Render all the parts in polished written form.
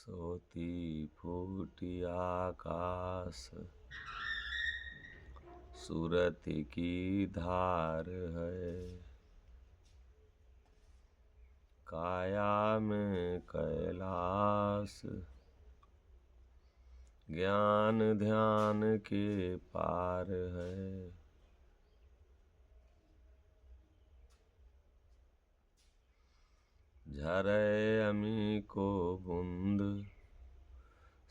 सोती फूटी आकाश सूरत की धार है, काया में कैलाश ज्ञान ध्यान के पार है। झरे अमी को बूंद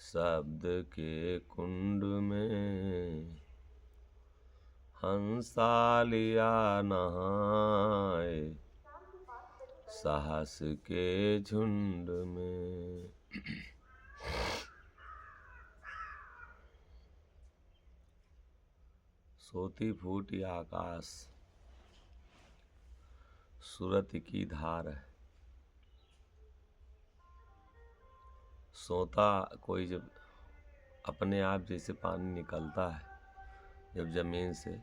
शब्द के कुंड में, हंसा लिया नहाए साहस के झुंड में। सोती फूटी आकाश सूरत की धार है। सोता कोई जब अपने आप जैसे पानी निकलता है जब जमीन से,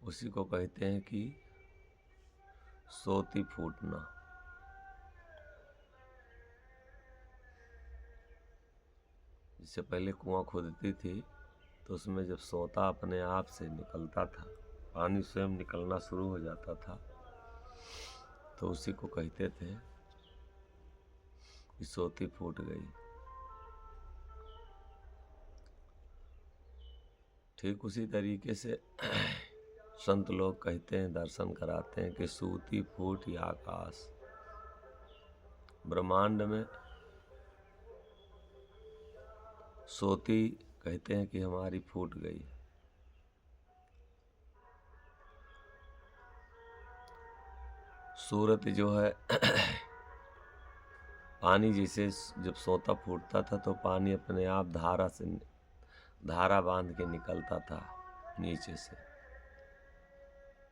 उसी को कहते हैं कि सोती फूटना। जिससे पहले कुआं खोदती थी तो उसमें जब सोता अपने आप से निकलता था, पानी स्वयं निकलना शुरू हो जाता था, तो उसी को कहते थे कि सोती फूट गई। ठीक उसी तरीके से संत लोग कहते हैं, दर्शन कराते हैं कि सूती फूटी आकाश। ब्रह्मांड में सोती कहते हैं कि हमारी फूट गई। सूरत जो है पानी जैसे जब सोता फूटता था तो पानी अपने आप धारा बांध के निकलता था नीचे से,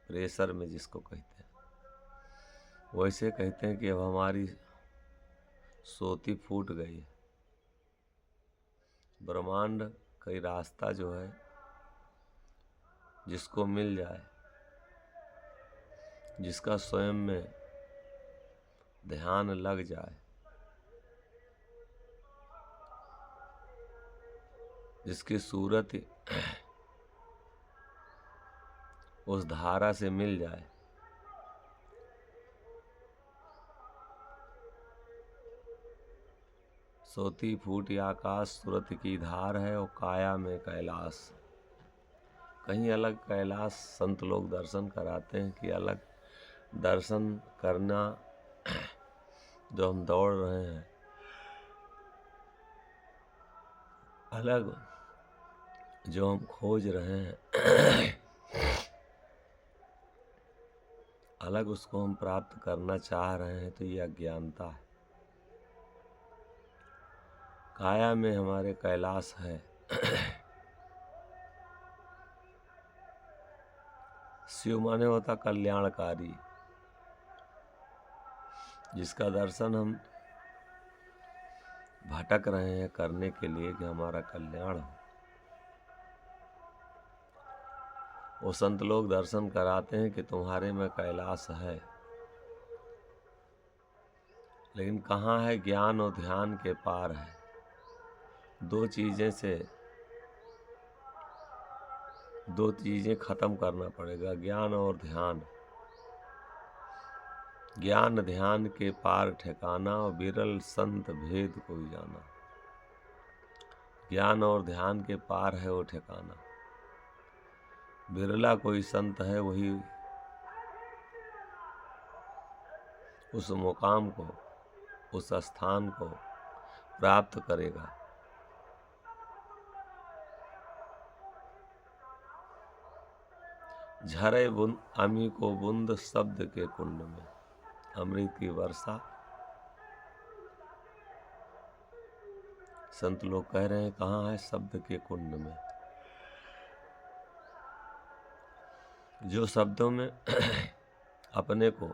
प्रेशर में जिसको कहते हैं। वैसे कहते हैं कि अब हमारी सोती फूट गई है। ब्रह्मांड कई रास्ता जो है जिसको मिल जाए, जिसका स्वयं में ध्यान लग जाए, जिसकी सूरत उस धारा से मिल जाए, सोती फूटी आकाश सूरत की धार है और काया में कैलाश। कहीं अलग कैलाश संत लोग दर्शन कराते हैं कि अलग दर्शन करना जो हम दौड़ रहे हैं, अलग जो हम खोज रहे हैं, अलग उसको हम प्राप्त करना चाह रहे हैं, तो ये अज्ञानता है। काया में हमारे कैलाश है। शिव माने होता कल्याणकारी, जिसका दर्शन हम भटक रहे हैं करने के लिए कि हमारा कल्याण हो। वो संत लोग दर्शन कराते हैं कि तुम्हारे में कैलाश है, लेकिन कहाँ है ज्ञान और ध्यान के पार है। दो चीजें खत्म करना पड़ेगा, ज्ञान और ध्यान। ज्ञान ध्यान के पार ठिकाना और विरल संत भेद कोई जाना। ज्ञान और ध्यान के पार है वो ठिकाना। बिरला कोई संत है वही उस मुकाम को, उस स्थान को प्राप्त करेगा। झरे बुंद अमी को बूंद शब्द के कुंड में, अमृत की वर्षा। संत लोग कह रहे हैं कहाँ है? शब्द के कुंड में। जो शब्दों में अपने को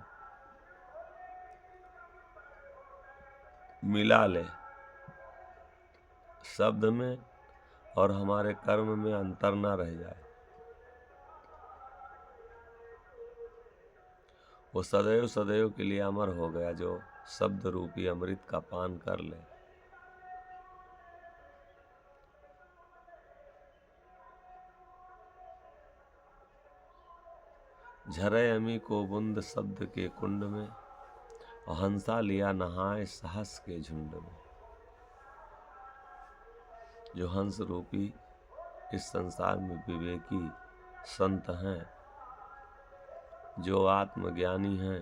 मिला ले, शब्द में और हमारे कर्म में अंतर ना रह जाए, वो सदैव सदैव के लिए अमर हो गया जो शब्द रूपी अमृत का पान कर ले। झरे अमी को बुंद शब्द के कुंड में, और हंसा लिया नहाए साहस के झुंड में। जो हंस रूपी इस संसार में विवेकी संत हैं, जो आत्मज्ञानी हैं,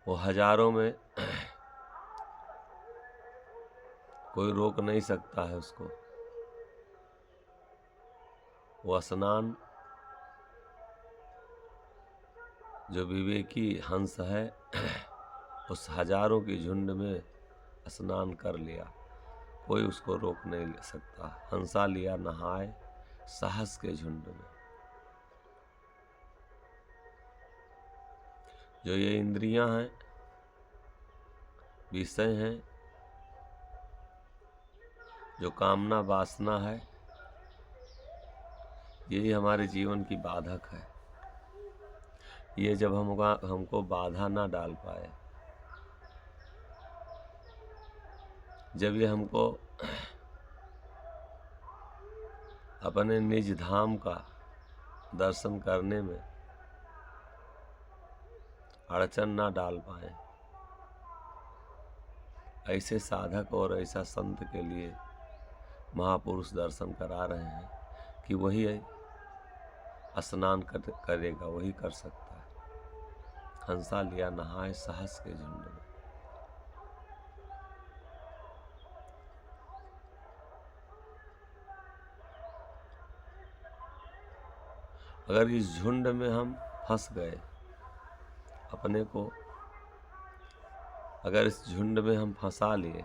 वो हजारों में कोई रोक नहीं सकता है उसको। वो स्नान जो विवेकी हंस है उस हजारों की झुंड में स्नान कर लिया, कोई उसको रोक नहीं सकता। हंसा लिया नहाए साहस के झुंड में। जो ये इंद्रियां हैं, विषय हैं, जो कामना वासना है, यही हमारे जीवन की बाधक है। ये जब हमको बाधा ना डाल पाए, जब ये हमको अपने निज धाम का दर्शन करने में अड़चन ना डाल पाए, ऐसे साधक और ऐसा संत के लिए महापुरुष दर्शन करा रहे हैं कि वही स्नान करेगा, वही कर सकता है। हंसा लिया नहाए साहस के झुंड में। अगर इस झुंड में हम फंस गए अपने को, अगर इस झुंड में हम फंसा लिए,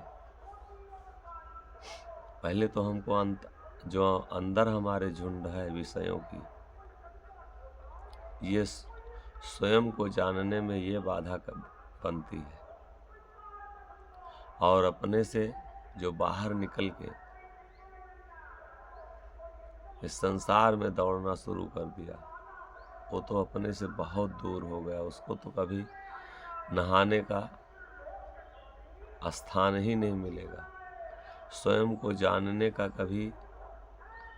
पहले तो हमको जो अंदर हमारे झुंड है विषयों की, ये स्वयं को जानने में ये बाधा बनती है। और अपने से जो बाहर निकल के इस संसार में दौड़ना शुरू कर दिया, वो तो अपने से बहुत दूर हो गया। उसको तो कभी नहाने का स्थान ही नहीं मिलेगा। स्वयं को जानने का कभी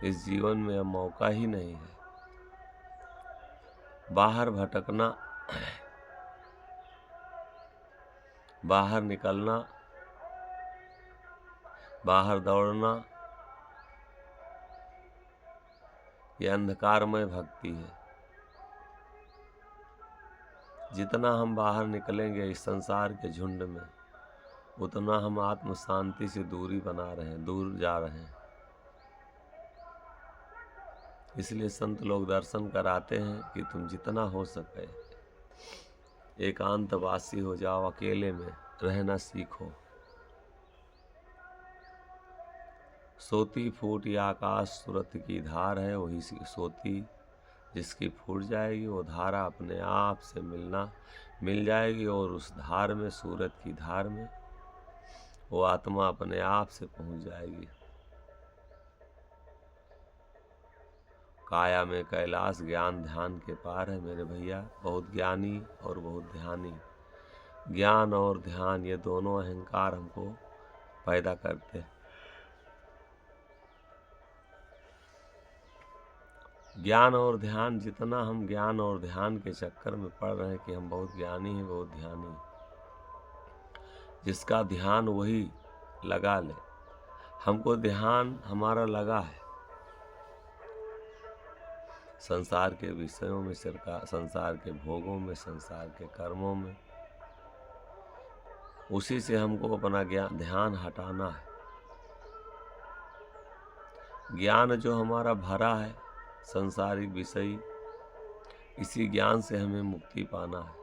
इस जीवन में मौका ही नहीं है। बाहर भटकना, बाहर निकलना, बाहर दौड़ना, ये अंधकारमय भक्ति है। जितना हम बाहर निकलेंगे इस संसार के झुंड में, उतना हम आत्म शांति से दूरी बना रहे हैं, दूर जा रहे हैं। इसलिए संत लोग दर्शन कराते हैं कि तुम जितना हो सके एकांतवासी हो जाओ, अकेले में रहना सीखो। सोती फूटी आकाश सूरत की धार है, वही सोती जिसकी फूट जाएगी वो धारा अपने आप से मिल जाएगी, और उस धार में, सूरत की धार में, वो आत्मा अपने आप से पहुंच जाएगी। काया में कैलाश ज्ञान ध्यान के पार है मेरे भैया। बहुत ज्ञानी और बहुत ध्यानी, ज्ञान और ध्यान ये दोनों अहंकार हमको पैदा करते हैं। ज्ञान और ध्यान, जितना हम ज्ञान और ध्यान के चक्कर में पड़ रहे हैं कि हम बहुत ज्ञानी हैं, बहुत ध्यानी, जिसका ध्यान वही लगा ले। हमको ध्यान हमारा लगा है संसार के विषयों में, संसार के भोगों में, संसार के कर्मों में, उसी से हमको अपना ध्यान हटाना है। ज्ञान जो हमारा भरा है संसारिक विषय, इसी ज्ञान से हमें मुक्ति पाना है।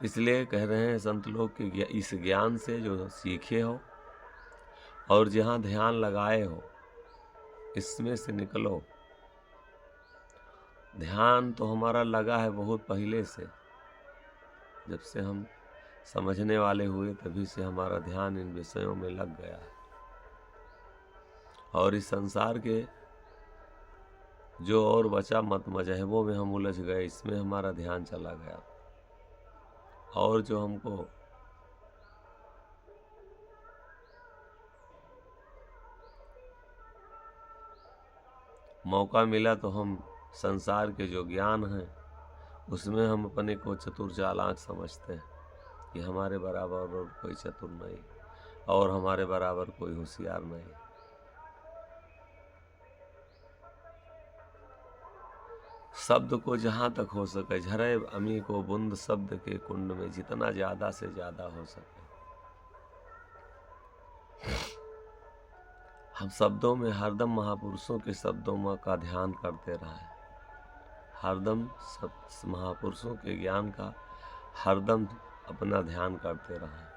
इसलिए कह रहे हैं संत लोग कि इस ज्ञान से जो सीखे हो और जहाँ ध्यान लगाए हो, इसमें से निकलो। ध्यान तो हमारा लगा है बहुत पहले से, जब से हम समझने वाले हुए, तभी से हमारा ध्यान इन विषयों में लग गया और इस संसार के जो और बचा मत मजहबों में हम उलझ गए, इसमें हमारा ध्यान चला गया। और जो हमको मौका मिला तो हम संसार के जो ज्ञान हैं उसमें हम अपने को चतुर चालाक समझते हैं कि हमारे बराबर और कोई चतुर नहीं और हमारे बराबर कोई होशियार नहीं। शब्द को जहाँ तक हो सके झरे अमी को बूंद शब्द के कुंड में जितना ज्यादा से ज्यादा हो सके हम शब्दों में हरदम महापुरुषों के शब्दों का ध्यान करते रहें, हरदम महापुरुषों के ज्ञान का हरदम अपना ध्यान करते रहें,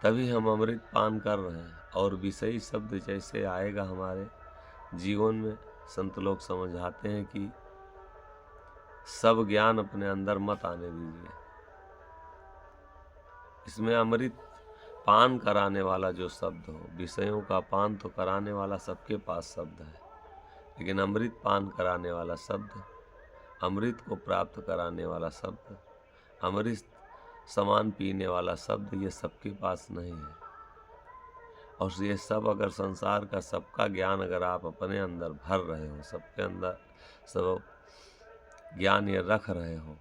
तभी हम अमृत पान कर रहे हैं। और विषयी शब्द जैसे आएगा हमारे जीवन में, संत लोग समझाते हैं कि सब ज्ञान अपने अंदर मत आने दीजिए। इसमें अमृत पान कराने वाला जो शब्द हो, विषयों का पान तो कराने वाला सबके पास शब्द है, लेकिन अमृत पान कराने वाला शब्द, अमृत को प्राप्त कराने वाला शब्द, अमृत समान पीने वाला शब्द, ये सबके पास नहीं है। और ये सब अगर संसार का सबका ज्ञान अगर आप अपने अंदर भर रहे हो, सबके अंदर सब ज्ञान ये रख रहे हो,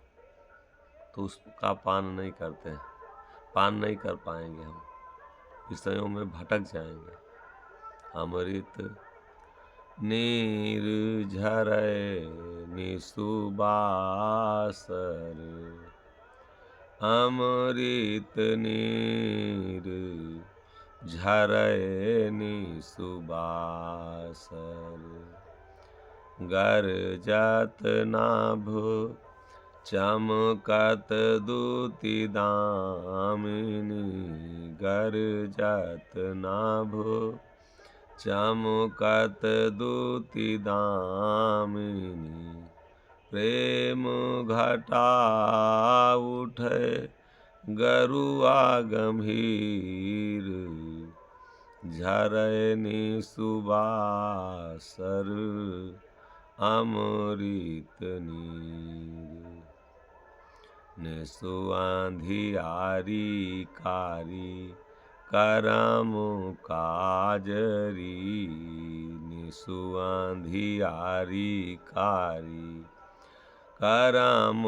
तो उसका पान नहीं करते हैं, पान नहीं कर पाएंगे, हम विषयों में भटक जाएंगे। अमृत नीर झरे निसुबासर, अमृत नीर झरे निसुबासर, गरजत नाभ चमकत दूति दामिनी, गरजत नाभ चमकत दूति दामिनी, प्रेम घटा उठे गरुआ गंभीर, झरे निसुबासर, अमृत नीर, निसु अंधियारी कारी करम काजरी, निसु अंधियारी कारी करम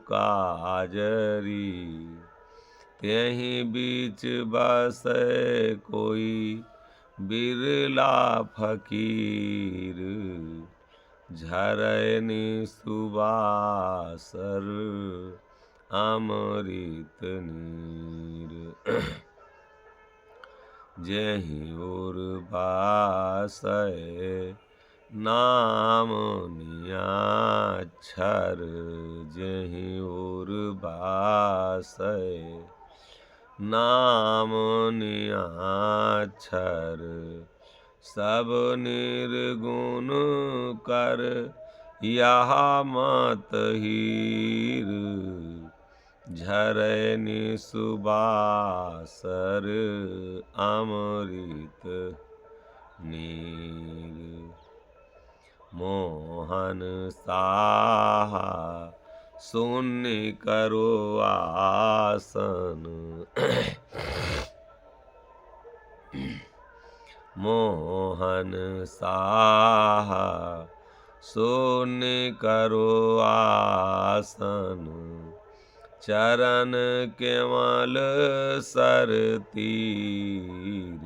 काजरी, त्यहीं बीच बसे कोई बिरला फकीर, झरे निसुबासर, अमृत नीर, जेहि उर बासै नाम नियाक्षर, जेहि उर बासै नाम नियाक्षर, सब निर्गुण कर यहाँ मत हीर, झरे निसुबासर, अमृत नीर, मोहन साहा शून्य करो आसन, मोहन साहा शून्य करो आसन, चरण केवल सर तीर,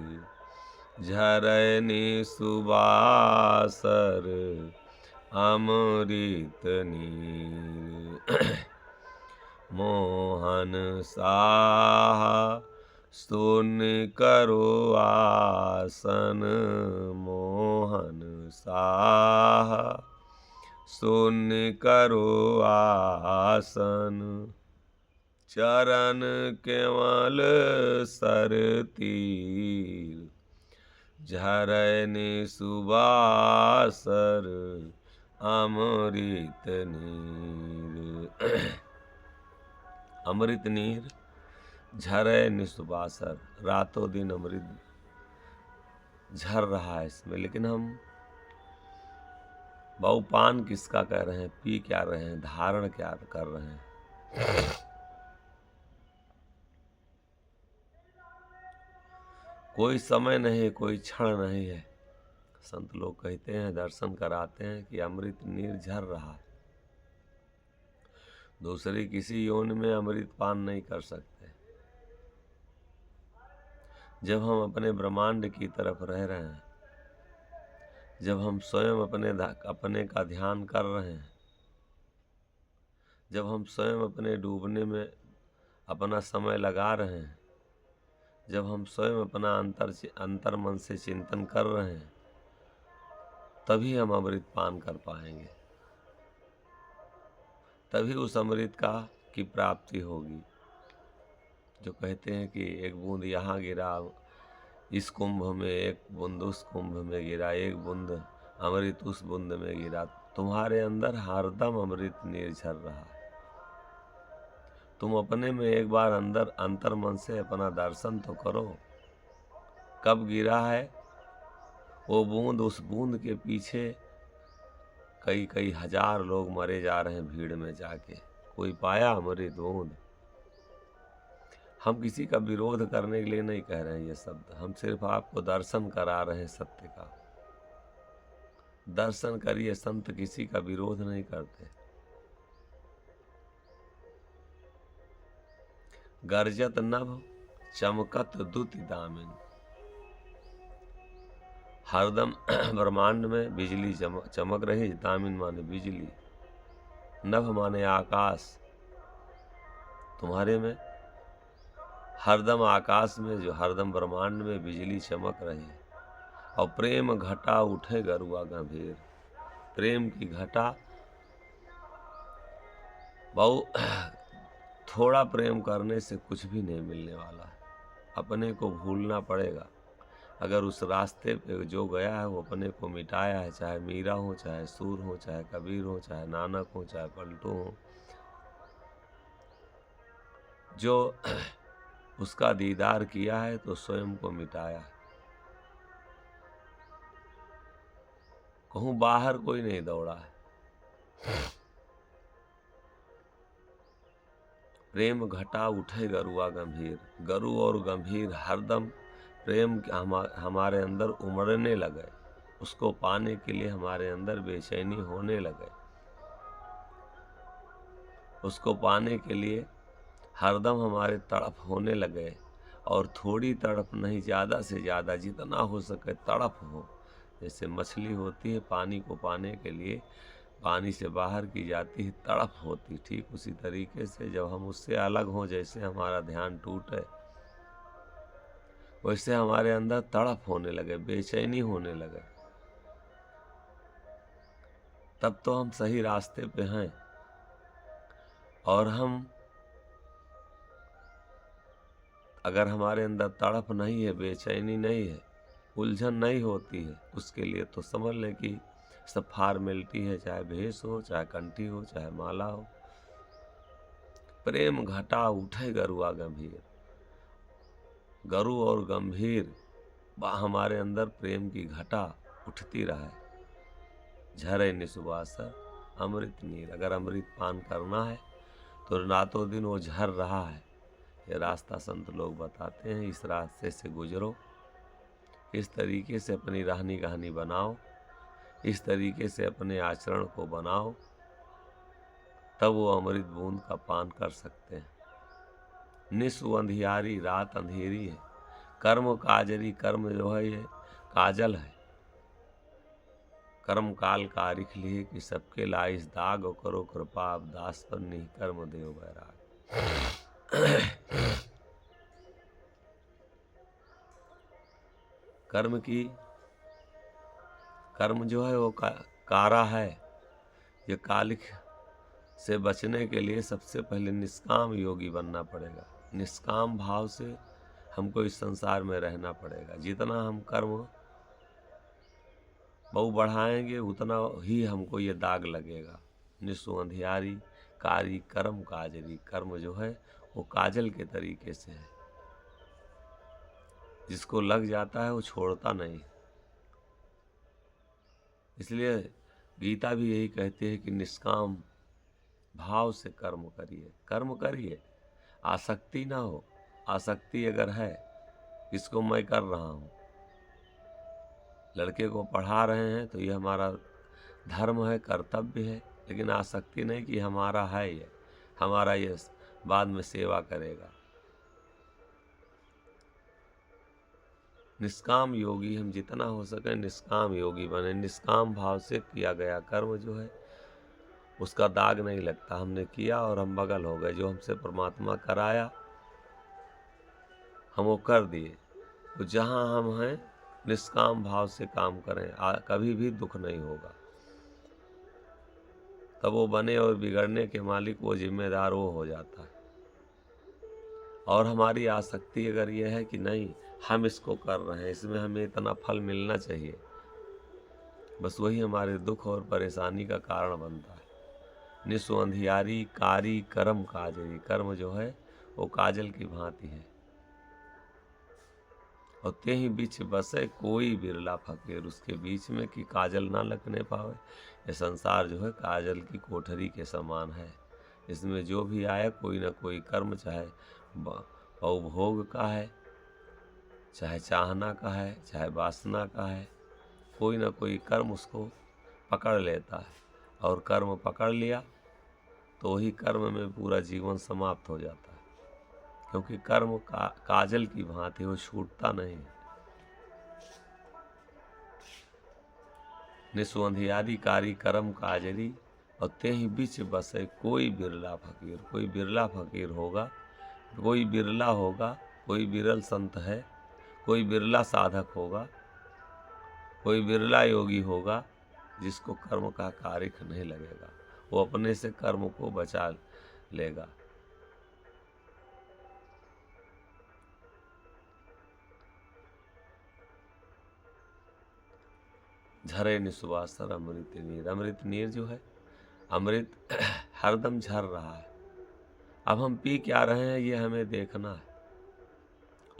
झरे निसुबासर, अमृत नीर, मोहन साहा शून्य करो आसन, मोहन साहा शून्य करो आसन, चरण केवल सर तीर, झरे निसुबासर, अमृत नीर, अमृत नीर झरे निसुबासर, रातों दिन अमृत झर रहा है इसमें, लेकिन हम बहुपान किसका कह रहे हैं, पी क्या रहे हैं, धारण क्या कर रहे हैं। कोई समय नहीं, कोई क्षण नहीं है। संत लोग कहते हैं, दर्शन कराते हैं कि अमृत नीर झर रहा है। दूसरी किसी योनि में अमृत पान नहीं कर सकते। जब हम अपने ब्रह्मांड की तरफ रह रहे हैं, जब हम स्वयं अपने का ध्यान कर रहे हैं, जब हम स्वयं अपने डूबने में अपना समय लगा रहे हैं, जब हम स्वयं अपना अंतर मन से चिंतन कर रहे हैं, तभी हम अमृत पान कर पाएंगे। तभी उस अमृत की प्राप्ति होगी। जो कहते हैं कि एक बूंद यहाँ गिरा इस कुंभ में, एक बूंद उस कुंभ में गिरा, एक बूंद अमृत उस बूंद में गिरा। तुम्हारे अंदर हरदम अमृत नीर झर रहा है। तुम अपने में एक बार अंतर मन से अपना दर्शन तो करो। कब गिरा है वो बूंद, उस बूंद के पीछे कई हजार लोग मरे जा रहे हैं भीड़ में जाके। कोई पाया अमृत बूंद। हम किसी का विरोध करने के लिए नहीं कह रहे हैं ये शब्द, हम सिर्फ आपको दर्शन करा रहे हैं सत्य का। दर्शन करिए, संत किसी का विरोध नहीं करते। गर्जत नभ चमकत दुति दामिन, हरदम ब्रह्मांड में बिजली चमक रही। दामिन माने बिजली, नभ माने आकाश। तुम्हारे में हरदम आकाश में, जो हरदम ब्रह्मांड में बिजली चमक रही है। और प्रेम घटा उठे गरुआ गंभीर, प्रेम की घटा। बहु थोड़ा प्रेम करने से कुछ भी नहीं मिलने वाला है। अपने को भूलना पड़ेगा। अगर उस रास्ते पे जो गया है वो अपने को मिटाया है, चाहे मीरा हो, चाहे सूर हो, चाहे कबीर हो, चाहे नानक हो, चाहे पलटू हो, जो उसका दीदार किया है तो स्वयं को मिटाया है। कहूँ बाहर कोई नहीं दौड़ा है। प्रेम घटा उठे गरुआ गंभीर, गरु और गंभीर हरदम प्रेम हमारे अंदर उमड़ने लगे। उसको पाने के लिए हमारे अंदर बेचैनी होने लगे। उसको पाने के लिए हरदम हमारे तड़प होने लगे। और थोड़ी तड़प नहीं, ज़्यादा से ज़्यादा जितना हो सके तड़प हो। जैसे मछली होती है पानी को पाने के लिए पानी से बाहर की जाती है, तड़प होती, ठीक उसी तरीके से जब हम उससे अलग हों, जैसे हमारा ध्यान टूटे, वैसे हमारे अंदर तड़प होने लगे, बेचैनी होने लगे। तब तो हम सही रास्ते पे हैं। और हम अगर हमारे अंदर तड़प नहीं है, बेचैनी नहीं है, उलझन नहीं होती है, उसके लिए तो समझ लें कि सब फॉर्मेलिटी है। चाहे भेष हो, चाहे कंठी हो, चाहे माला हो। प्रेम घटा उठे गरुआ गंभीर, गरु और गंभीर हमारे अंदर प्रेम की घटा उठती रहे। झरे निसुबासर अमृत नीर, अगर अमृत पान करना है तो रातों दिन वो झर रहा है। ये रास्ता संत लोग बताते हैं, इस रास्ते से गुजरो, इस तरीके से अपनी रहनी कहानी बनाओ, इस तरीके से अपने आचरण को बनाओ, तब वो अमृत बूंद का पान कर सकते हैं। निस्व अंधियारी, रात अंधेरी है। कर्म काजरी, कर्म जो है ये काजल है। कर्म काल कारिख लिए कि सबके लाइस दाग, करो कृपा अब दास पर नहीं कर्म देव बैराग। कर्म जो है वो कारा है। ये कालिख से बचने के लिए सबसे पहले निष्काम योगी बनना पड़ेगा। निष्काम भाव से हमको इस संसार में रहना पड़ेगा। जितना हम कर्म बहु बढ़ाएंगे उतना ही हमको ये दाग लगेगा। निस्व अंधियारी, कारी कर्म काजरी, कर्म जो है वो काजल के तरीके से है, जिसको लग जाता है वो छोड़ता नहीं। इसलिए गीता भी यही कहती है कि निष्काम भाव से कर्म करिए, कर्म करिए, आसक्ति ना हो। आसक्ति अगर है, इसको मैं कर रहा हूँ, लड़के को पढ़ा रहे हैं तो ये हमारा धर्म है, कर्तव्य है, लेकिन आसक्ति नहीं कि हमारा है, ये हमारा, ये बाद में सेवा करेगा। निष्काम योगी हम जितना हो सके निष्काम योगी बने। निष्काम भाव से किया गया कर्म जो है उसका दाग नहीं लगता। हमने किया और हम बगल हो गए, जो हमसे परमात्मा कराया हम वो कर दिए। तो जहाँ हम हैं निष्काम भाव से काम करें, कभी भी दुख नहीं होगा। तब वो बने और बिगड़ने के मालिक, वो जिम्मेदार वो हो जाता है। और हमारी आसक्ति अगर ये है कि नहीं हम इसको कर रहे हैं, इसमें हमें इतना फल मिलना चाहिए, बस वही हमारे दुख और परेशानी का कारण बनता है। निस्व अंधियारी कारी कर्म काजरी, कर्म जो है वो काजल की भांति है। और ते ही बीच बसे कोई बिरला फकीर, उसके बीच में कि काजल ना लगने पावे। ये संसार जो है काजल की कोठरी के समान है। इसमें जो भी आया कोई ना कोई कर्म, चाहे उपभोग का है, चाहे चाहना का है, चाहे वासना का है, कोई ना कोई कर्म उसको पकड़ लेता है। और कर्म पकड़ लिया तो वही कर्म में पूरा जीवन समाप्त हो जाता है, क्योंकि कर्म काजल की भांति वो छूटता नहीं। निस्व अंधियारी कारी कर्म काजरी, और ते ही बीच बसे कोई बिरला फकीर। कोई बिरला फकीर होगा, कोई बिरला होगा, कोई बिरल संत है, कोई बिरला साधक होगा, कोई बिरला योगी होगा जिसको कर्म का कारिख नहीं लगेगा। वो अपने से कर्म को बचा लेगा। झरे निस्वासर अमृत नीर, अमृत नीर जो है, अमृत हरदम झर रहा है। अब हम पी क्या रहे हैं ये हमें देखना है।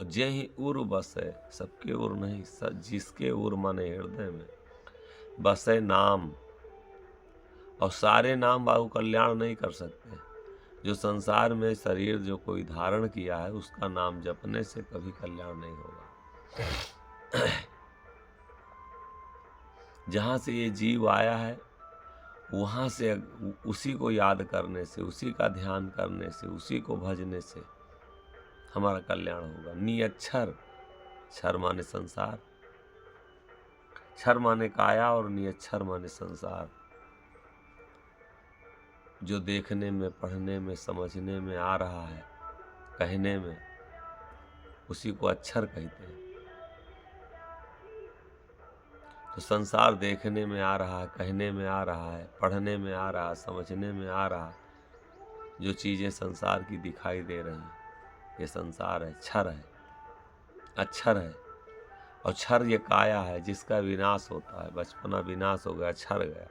जे ही उर बसे, सबके उर नहीं, जिसके उर माने हृदय में बसे नाम। और सारे नाम बाबू कल्याण नहीं कर सकते। जो संसार में शरीर जो कोई धारण किया है उसका नाम जपने से कभी कल्याण नहीं होगा। जहाँ से ये जीव आया है वहाँ से उसी को याद करने से, उसी का ध्यान करने से, उसी को भजने से हमारा कल्याण होगा। नियच्छर, क्षर माने संसार, क्षर माने काया और नियच्छर माने संसार। जो देखने में, पढ़ने में, समझने में आ रहा है, कहने में, उसी को अक्षर कहते हैं। तो संसार देखने में आ रहा है, कहने में आ रहा है, पढ़ने में आ रहा है, समझने में आ रहा है। जो चीज़ें संसार की दिखाई दे रही हैं ये संसार है, क्षर है, अक्षर है। और क्षर ये काया है जिसका विनाश होता है। बचपना विनाश हो गया, क्षर गया।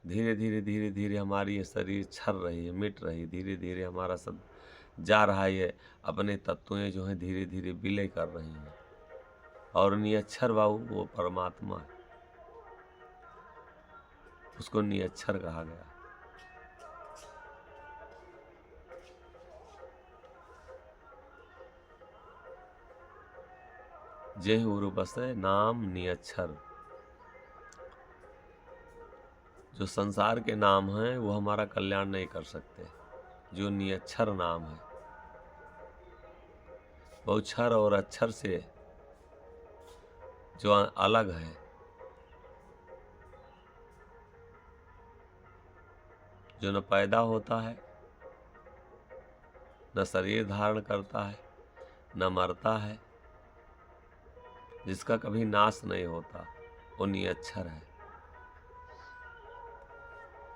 धीरे धीरे धीरे धीरे हमारी ये शरीर छर रही है, मिट रही है। धीरे धीरे हमारा सब जा रहा है, ये अपने तत्वें जो हैं धीरे धीरे विलय कर रही हैं। और नियच्छर बाबू वो परमात्मा है, उसको नियच्छर कहा गया। जय उरु बसे नाम नियच्छर। जो संसार के नाम हैं वो हमारा कल्याण नहीं कर सकते। जो नियच्छर नाम है वो क्षर और अक्षर से जो अलग है, जो न पैदा होता है, न शरीर धारण करता है, न मरता है, जिसका कभी नाश नहीं होता, वो नियच्छर है।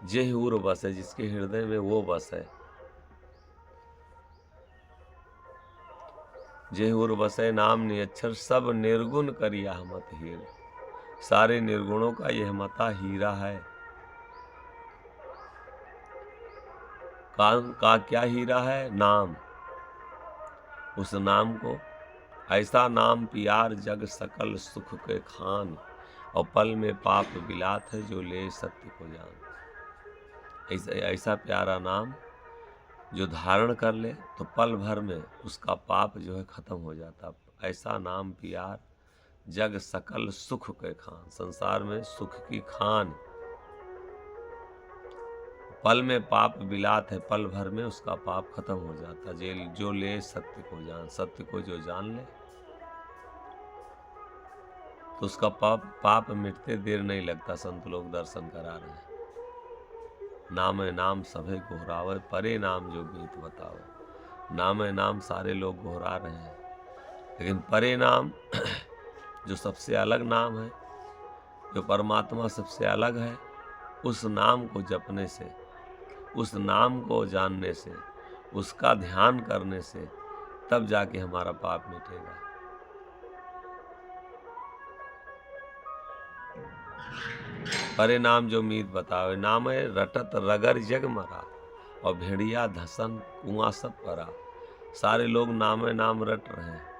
जे उर बस है, जिसके हृदय में वो बस है। जे उर बसे नाम नियच्छर, सब निर्गुण करिया मत हीर। सारे निर्गुणों का यह मता हीरा है। कान का क्या हीरा है? नाम। उस नाम को, ऐसा नाम पियार जग सकल सुख के खान, और पल में पाप बिलात है जो ले सत्य को जान। ऐसा ऐसा प्यारा नाम जो धारण कर ले तो पल भर में उसका पाप जो है खत्म हो जाता। ऐसा नाम पियार जग सकल सुख के खान, संसार में सुख की खान। पल में पाप बिलात है, पल भर में उसका पाप खत्म हो जाता। जो ले सत्य को जान, सत्य को जो जान ले तो उसका पाप मिटते देर नहीं लगता। संत लोग दर्शन करा रहे हैं। नाम नाम सभे गोहरावे, परे नाम जो मीत बतावे। नाम नाम सारे लोग गोहरा रहे हैं, लेकिन परे नाम जो सबसे अलग नाम है, जो परमात्मा सबसे अलग है, उस नाम को जपने से, उस नाम को जानने से, उसका ध्यान करने से तब जाके हमारा पाप मिटेगा। परे नाम जो मीत बतावे, नाम है रटत रगर जग मरा, और भेड़िया धसन कुआं सब परा। सारे लोग नाम नाम रट रहे हैं।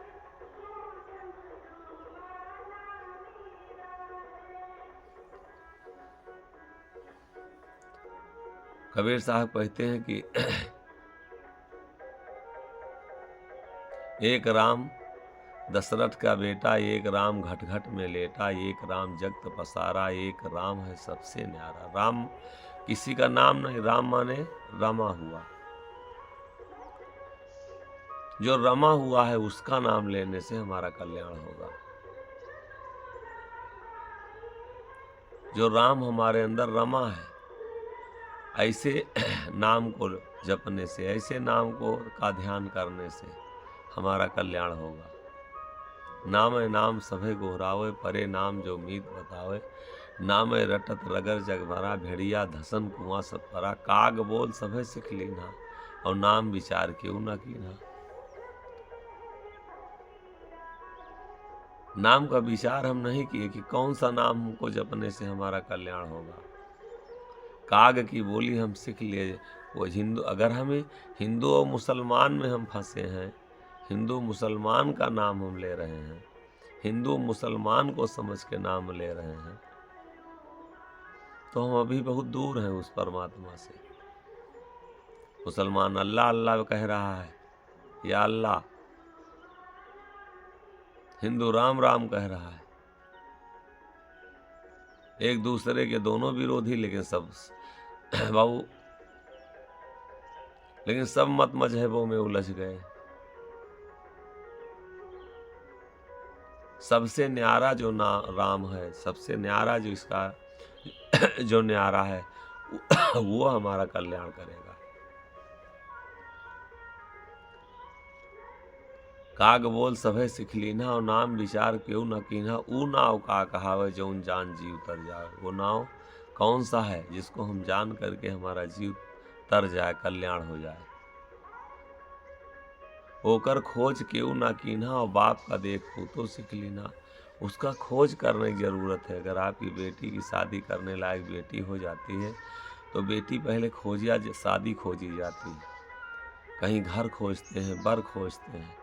कबीर साहब कहते हैं कि एक राम दशरथ का बेटा, एक राम घट घट में लेटा, एक राम जगत पसारा, एक राम है सबसे न्यारा। राम किसी का नाम नहीं, राम माने रमा हुआ। जो रमा हुआ है उसका नाम लेने से हमारा कल्याण होगा। जो राम हमारे अंदर रमा है, ऐसे नाम को जपने से, ऐसे नाम को का ध्यान करने से हमारा कल्याण होगा। नाम नाम सभे गोहरावे, परे नाम जो मीत बतावे। नाम रटत रगर जग भरा, भेड़िया धसन कुआं सब परा। काग बोल सभे सिख लीना, और नाम विचार क्यों न कीना। नाम का विचार हम नहीं किए कि कौन सा नाम हमको जपने से हमारा कल्याण होगा। काग की बोली हम सीख लिए। वो हिंदू, अगर हमें हिंदू और मुसलमान में हम फंसे हैं, हिंदू मुसलमान का नाम हम ले रहे हैं, हिंदू मुसलमान को समझ के नाम ले रहे हैं, तो हम अभी बहुत दूर हैं उस परमात्मा से। मुसलमान अल्लाह अल्लाह कह रहा है, या अल्लाह। हिंदू राम राम कह रहा है। एक दूसरे के दोनों विरोधी, लेकिन सब बाबू, लेकिन सब मत मजहबों में उलझ गए। सबसे न्यारा जो राम है, सबसे न्यारा जो इसका जो न्यारा है, वो हमारा कल्याण करेगा। काग बोल सभे सिख लीना, और नाम विचार क्यों न कीना। ऊ नाव का कहावे जौन जान जी उतर जाए। वो नाव कौन सा है जिसको हम जान करके हमारा जीव तर जाए, कल्याण हो जाए। ओकर खोज क्यों ना कीना, और बाप का देख पूतो सीख लीना। उसका खोज करने की ज़रूरत है। अगर आपकी बेटी की शादी करने लायक बेटी हो जाती है तो बेटी पहले खोजिया शादी खोजी जाती है। कहीं घर खोजते हैं, बर खोजते हैं।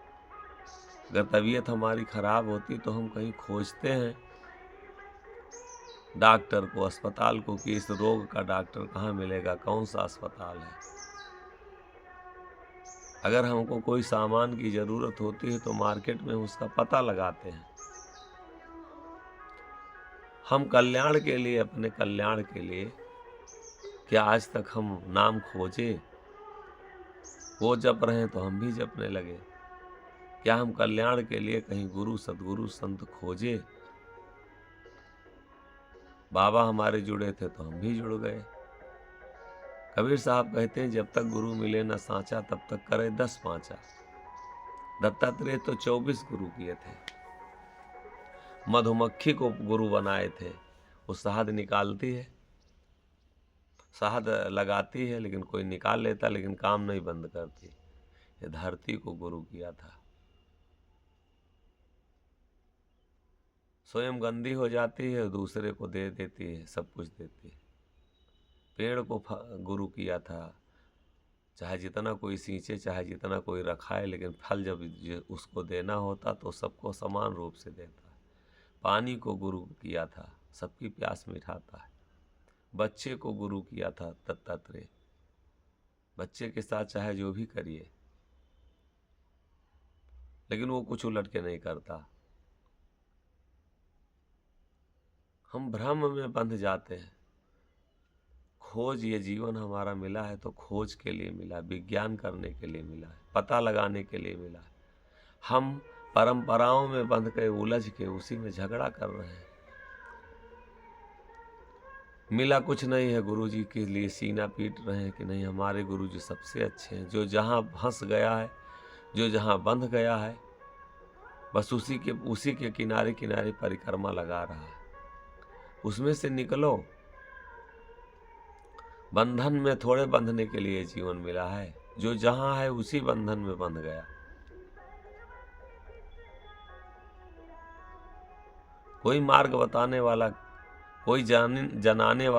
अगर तबीयत हमारी खराब होती तो हम कहीं खोजते हैं डॉक्टर को, अस्पताल को, कि इस रोग का डॉक्टर कहाँ मिलेगा, कौन सा अस्पताल है। अगर हमको कोई सामान की ज़रूरत होती है तो मार्केट में उसका पता लगाते हैं। हम कल्याण के लिए, अपने कल्याण के लिए क्या आज तक हम नाम खोजे? वो जप रहे हैं तो हम भी जपने लगे। क्या हम कल्याण के लिए कहीं गुरु सद्गुरु संत खोजे? बाबा हमारे जुड़े थे तो हम भी जुड़ गए। कबीर साहब कहते हैं, जब तक गुरु मिले न सांचा, तब तक करे 10 पांचा। दत्तात्रेय तो 24 गुरु किए थे। मधुमक्खी को गुरु बनाए थे। वो शहद निकालती है, शहद लगाती है, लेकिन कोई निकाल लेता, लेकिन काम नहीं बंद करती। ये धरती को गुरु किया था। स्वयं गंदी हो जाती है, दूसरे को दे देती है, सब कुछ देती है। पेड़ को गुरु किया था, चाहे जितना कोई सींचे, चाहे जितना कोई रखाए, लेकिन फल जब उसको देना होता तो सबको समान रूप से देता है। पानी को गुरु किया था, सबकी प्यास मिटाता है। बच्चे को गुरु किया था दत्तात्रेय, बच्चे के साथ चाहे जो भी करिए, लेकिन वो कुछ उलट के नहीं करता। हम भ्रम में बंध जाते हैं। खोज, ये जीवन हमारा मिला है तो खोज के लिए मिला, विज्ञान करने के लिए मिला है, पता लगाने के लिए मिला है। हम परंपराओं में बंध के उलझ के उसी में झगड़ा कर रहे हैं। मिला कुछ नहीं है, गुरुजी के लिए सीना पीट रहे हैं कि नहीं हमारे गुरुजी सबसे अच्छे हैं। जो जहाँ फंस गया है, जो जहाँ बंध गया है, बस उसी के किनारे किनारे परिक्रमा लगा रहा है। उसमें से निकलो। बंधन में थोड़े बंधने के लिए जीवन मिला है। जो जहां है उसी बंधन में बंध गया। कोई मार्ग बताने वाला, कोई जानने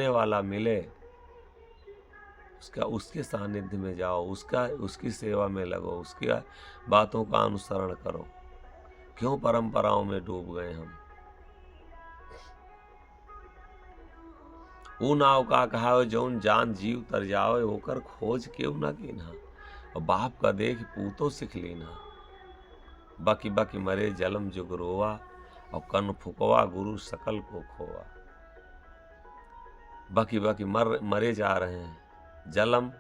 वाला मिले, उसके सानिध्य में जाओ, उसकी सेवा में लगो, उसकी बातों का अनुसरण करो। क्यों परंपराओं में डूब गए हम? ऊ नाव का कहावे जौन जान जीव तर जावे, ओकर खोज क्यों ना कीन्हा। और बाप का देख पूतो सिख लीना। बाकी बाकी मरे जलम जुग रोवा, और कन फुकवा गुरु सकल को खोवा। बाकी बाकी मरे जा रहे हैं। जलम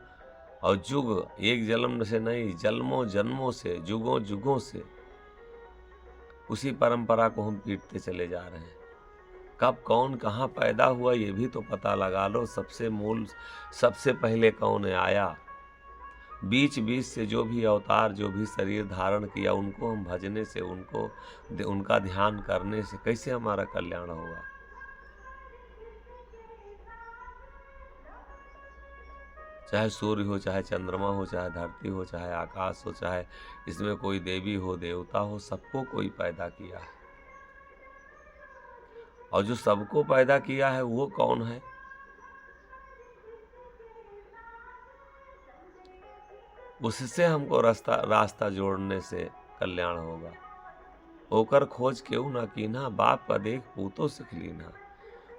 और जुग, एक जन्म से नहीं, जन्मों जन्मों से, जुगों जुगों से उसी परंपरा को हम पीटते चले जा रहे हैं। कब कौन कहाँ पैदा हुआ ये भी तो पता लगा लो। सबसे पहले कौन आया। बीच बीच से जो भी अवतार, जो भी शरीर धारण किया, उनको हम भजने से, उनका ध्यान करने से कैसे हमारा कल्याण होगा। चाहे सूर्य हो, चाहे चंद्रमा हो, चाहे धरती हो, चाहे आकाश हो, चाहे इसमें कोई देवी हो, देवता हो, सबको कोई पैदा किया है। और जो सबको पैदा किया है वो कौन है? उससे हमको रास्ता जोड़ने से कल्याण होगा। ओकर खोज क्यों ना कीन्हा, बाप का देख पूतो सिख लीना।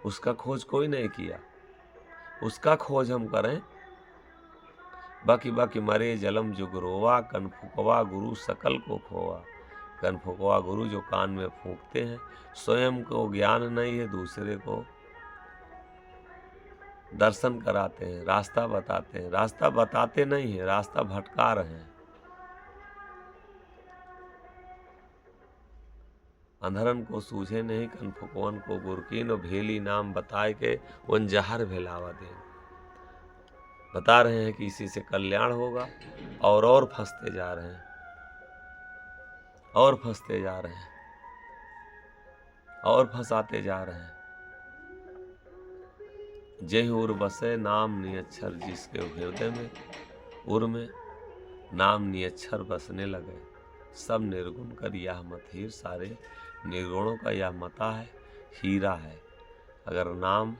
उसका खोज कोई नहीं किया, उसका खोज हम करें। बाकी बाकी मरे जलम जुग रोवा, कन फुकवा गुरु सकल को खोवा। कन फुकवा गुरु जो कान में फूंकते हैं, स्वयं को ज्ञान नहीं है, दूसरे को दर्शन कराते हैं, रास्ता बताते हैं। रास्ता बताते नहीं है, रास्ता भटका रहे हैं। अंधरन को सूझे नहीं, कन फुकवन को गुरकीन, भेली नाम बताए के वन जहर भेलावा दे। बता रहे हैं कि इसी से कल्याण होगा, और फंसते जा रहे हैं, और फंसते जा रहे हैं, और फंसाते जा रहे हैं। जय उर बसे नाम निअक्षर, जिसके हृदय में उर में नाम निअक्षर बसने लगे। सब निर्गुण कर यह मथीर, सारे निर्गुणों का यह मता है, हीरा है। अगर नाम,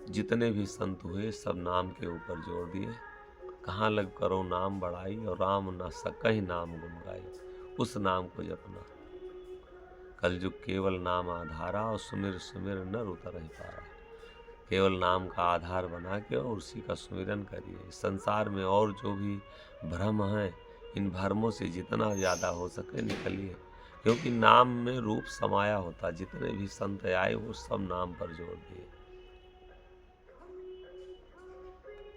जितने भी संत हुए सब नाम के ऊपर जोड़ दिए। कहाँ लग करो नाम बढ़ाई, और राम न सकहि नाम गुन गाई। उस नाम को जपना। कलयुग केवल नाम आधारा, और सुमिर सुमिर नर उतर ही पारा। केवल नाम का आधार बना के और उसी का सुमिरन करिए। संसार में और जो भी भ्रम हैं, इन भ्रमों से जितना ज़्यादा हो सके निकलिए, क्योंकि नाम में रूप समाया होता। जितने भी संत आए वो सब नाम पर जोड़ दिए।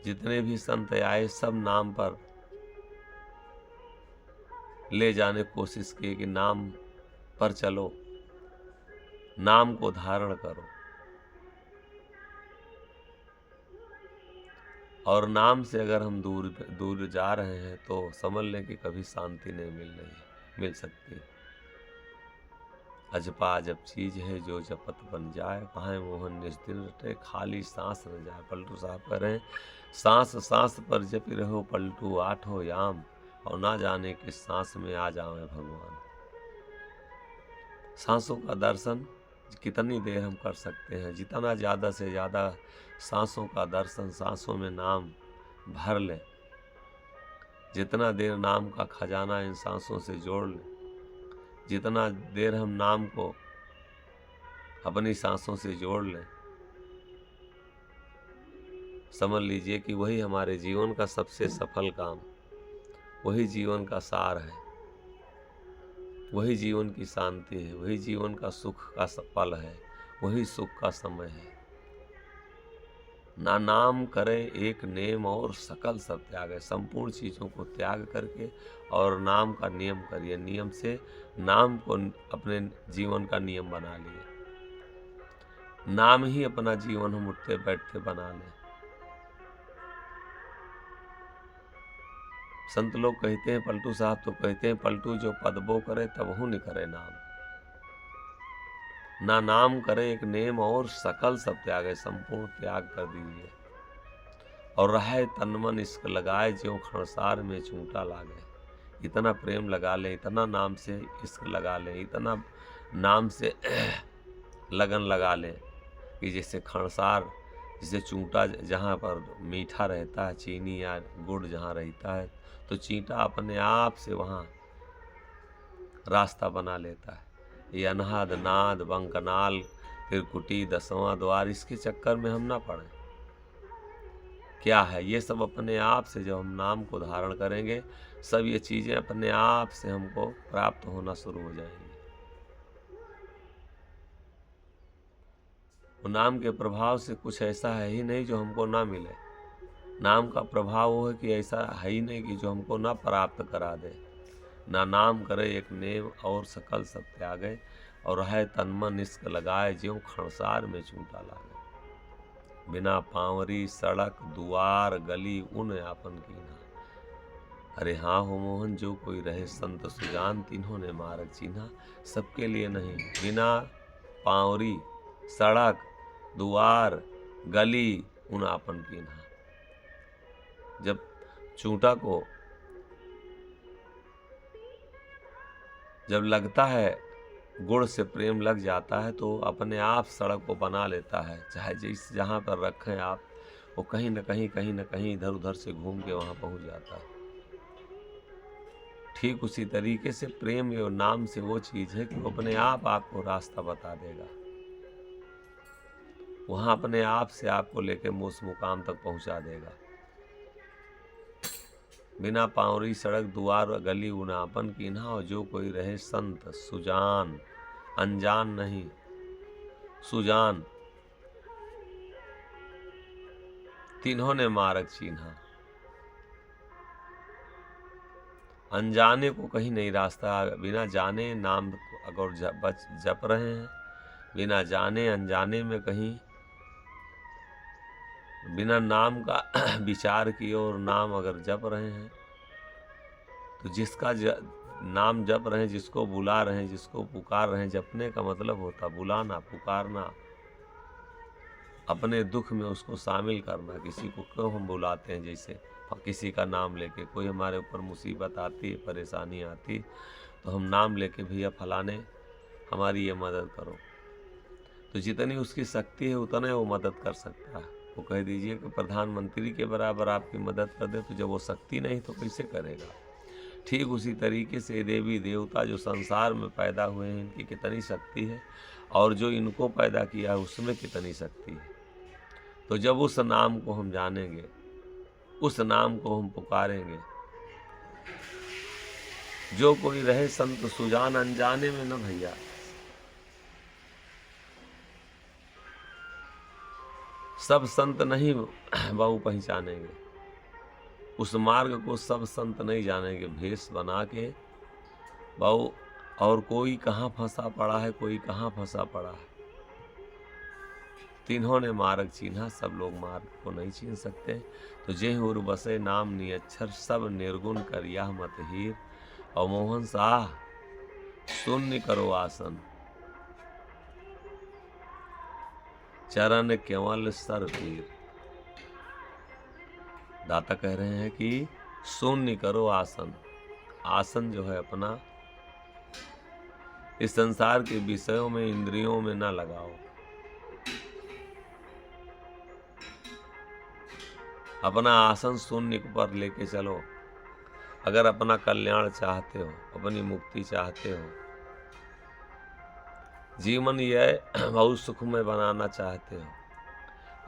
जितने भी संत आए सब नाम पर ले जाने की कोशिश की कि नाम पर चलो, नाम को धारण करो। और नाम से अगर हम दूर जा रहे हैं तो समझ लें कि कभी शांति नहीं मिल सकती। अजपा अजब चीज है जो जपत बन जाए, पाए मोहन निस्दिन रटे, खाली सांस न जाए। पलटू साहब कह रहे हैं, सांस सांस पर जपी रहो पलटू आठो याम, और ना जाने किस सांस में आ जावे भगवान। सांसों का दर्शन कितनी देर हम कर सकते हैं। जितना ज़्यादा से ज़्यादा सांसों का दर्शन, सांसों में नाम भर लें, जितना देर नाम का खजाना इन सांसों से जोड़ लें, जितना देर हम नाम को अपनी सांसों से जोड़ लें, समझ लीजिए कि वही हमारे जीवन का सबसे सफल काम, वही जीवन का सार है, वही जीवन की शांति है, वही जीवन का सुख का पल है, वही सुख का समय है। ना नाम करे एक नेम और सकल सब त्याग है। संपूर्ण चीज़ों को त्याग करके और नाम का नियम करिए। नियम से नाम को अपने जीवन का नियम बना लिए। नाम ही अपना जीवन हम उठते बैठते बना लें। संत लोग कहते हैं, पलटू साहब तो कहते हैं, पलटू जो पदबो करे तबहु न करे नाम। ना नाम करे एक नेम और सकल सब त्याग है। संपूर्ण त्याग कर दीजिए और रहे तन मन इश्क लगाए, ज्यों खणसार में चूंटा लागे। इतना प्रेम लगा लें, इतना नाम से इश्क लगा लें, इतना नाम से लगन लगा लें कि जैसे खणसार, जैसे चूंटा जहाँ पर मीठा रहता है, चीनी या गुड़ जहाँ रहता है, तो चींटा अपने आप से वहाँ रास्ता बना लेता है। ये अनहद नाद बंकनाल त्रिकुटी 10वां द्वार, इसके चक्कर में हम ना पड़े। क्या है ये सब अपने आप से जब हम नाम को धारण करेंगे, सब ये चीज़ें अपने आप से हमको प्राप्त होना शुरू हो जाएंगी। वो नाम के प्रभाव से कुछ ऐसा है ही नहीं जो हमको ना मिले। नाम का प्रभाव वो है कि ऐसा है ही नहीं कि जो हमको ना प्राप्त करा दे। ना नाम करे एक नेम और सकल सब त्यागे, और है तन मन इश्क लगाए, ज्यों खणसार में चूंटा लागे। बिना पांवरी सड़क दुआर गली उन आपन कीन्हा। अरे हाँ हो मोहन, जो कोई रहे संत सुजान, तीनों ने मार्ग चिन्हा। सबके लिए नहीं। बिना पांवरी सड़क दुआर गली उन आपन कीन्हा। जब चूंटा को जब लगता है, गुड़ से प्रेम लग जाता है, तो अपने आप सड़क को बना लेता है। चाहे जिस जहाँ पर रखें आप, वो कहीं न कहीं इधर उधर से घूम के वहाँ पहुँच जाता है। ठीक उसी तरीके से प्रेम और नाम से वो चीज़ है कि वो अपने आप आपको रास्ता बता देगा। वहाँ अपने आप से आपको लेके उस मुकाम तक पहुँचा देगा। बिना पांवरी सड़क दुआर गली उनापन कीन्हा, और जो कोई रहे संत सुजान, अनजान नहीं सुजान, तीनों ने मार्ग चिन्हा। अनजाने को कहीं नहीं रास्ता, बिना जाने नाम अगर जप रहे हैं, बिना जाने अनजाने में कहीं बिना नाम का विचार किए और नाम अगर जप रहे हैं, तो जिसका नाम जप रहे हैं, जिसको बुला रहे हैं, जिसको पुकार रहे हैं, जपने का मतलब होता बुलाना, पुकारना, अपने दुख में उसको शामिल करना। किसी को क्यों हम बुलाते हैं, जैसे किसी का नाम लेके कोई हमारे ऊपर मुसीबत आती है, परेशानी आती, तो हम नाम लेके भैया फलाने हमारी ये मदद करो, तो जितनी उसकी शक्ति है उतना वो मदद कर सकता है। वो कह दीजिए कि प्रधानमंत्री के बराबर आपकी मदद कर दे, तो जब वो शक्ति नहीं तो कैसे करेगा। ठीक उसी तरीके से देवी देवता जो संसार में पैदा हुए हैं, इनकी कितनी शक्ति है, और जो इनको पैदा किया है उसमें कितनी शक्ति है। तो जब उस नाम को हम जानेंगे, उस नाम को हम पुकारेंगे, जो कोई रहे संत सुजान, अनजाने में न भैया। सब संत नहीं बाबू पहचानेंगे, उस मार्ग को सब संत नहीं जानेंगे। भेष बना के बाबू, और कोई कहाँ फंसा पड़ा है, कोई कहाँ फंसा पड़ा है। तीनों ने मार्ग चिन्हा, सब लोग मार्ग को नहीं छीन सकते। तो जे उर बसे नाम निअक्षर, सब निर्गुण कर यह मत हीर। और मोहन साह शून्य करो आसन, चरण केवल सर पीर। दाता कह रहे हैं कि शून्य करो आसन। आसन जो है अपना इस संसार के विषयों में, इंद्रियों में ना लगाओ। अपना आसन शून्य पर लेके चलो। अगर अपना कल्याण चाहते हो, अपनी मुक्ति चाहते हो, जीवन यह बहुत सुखमय बनाना चाहते हो,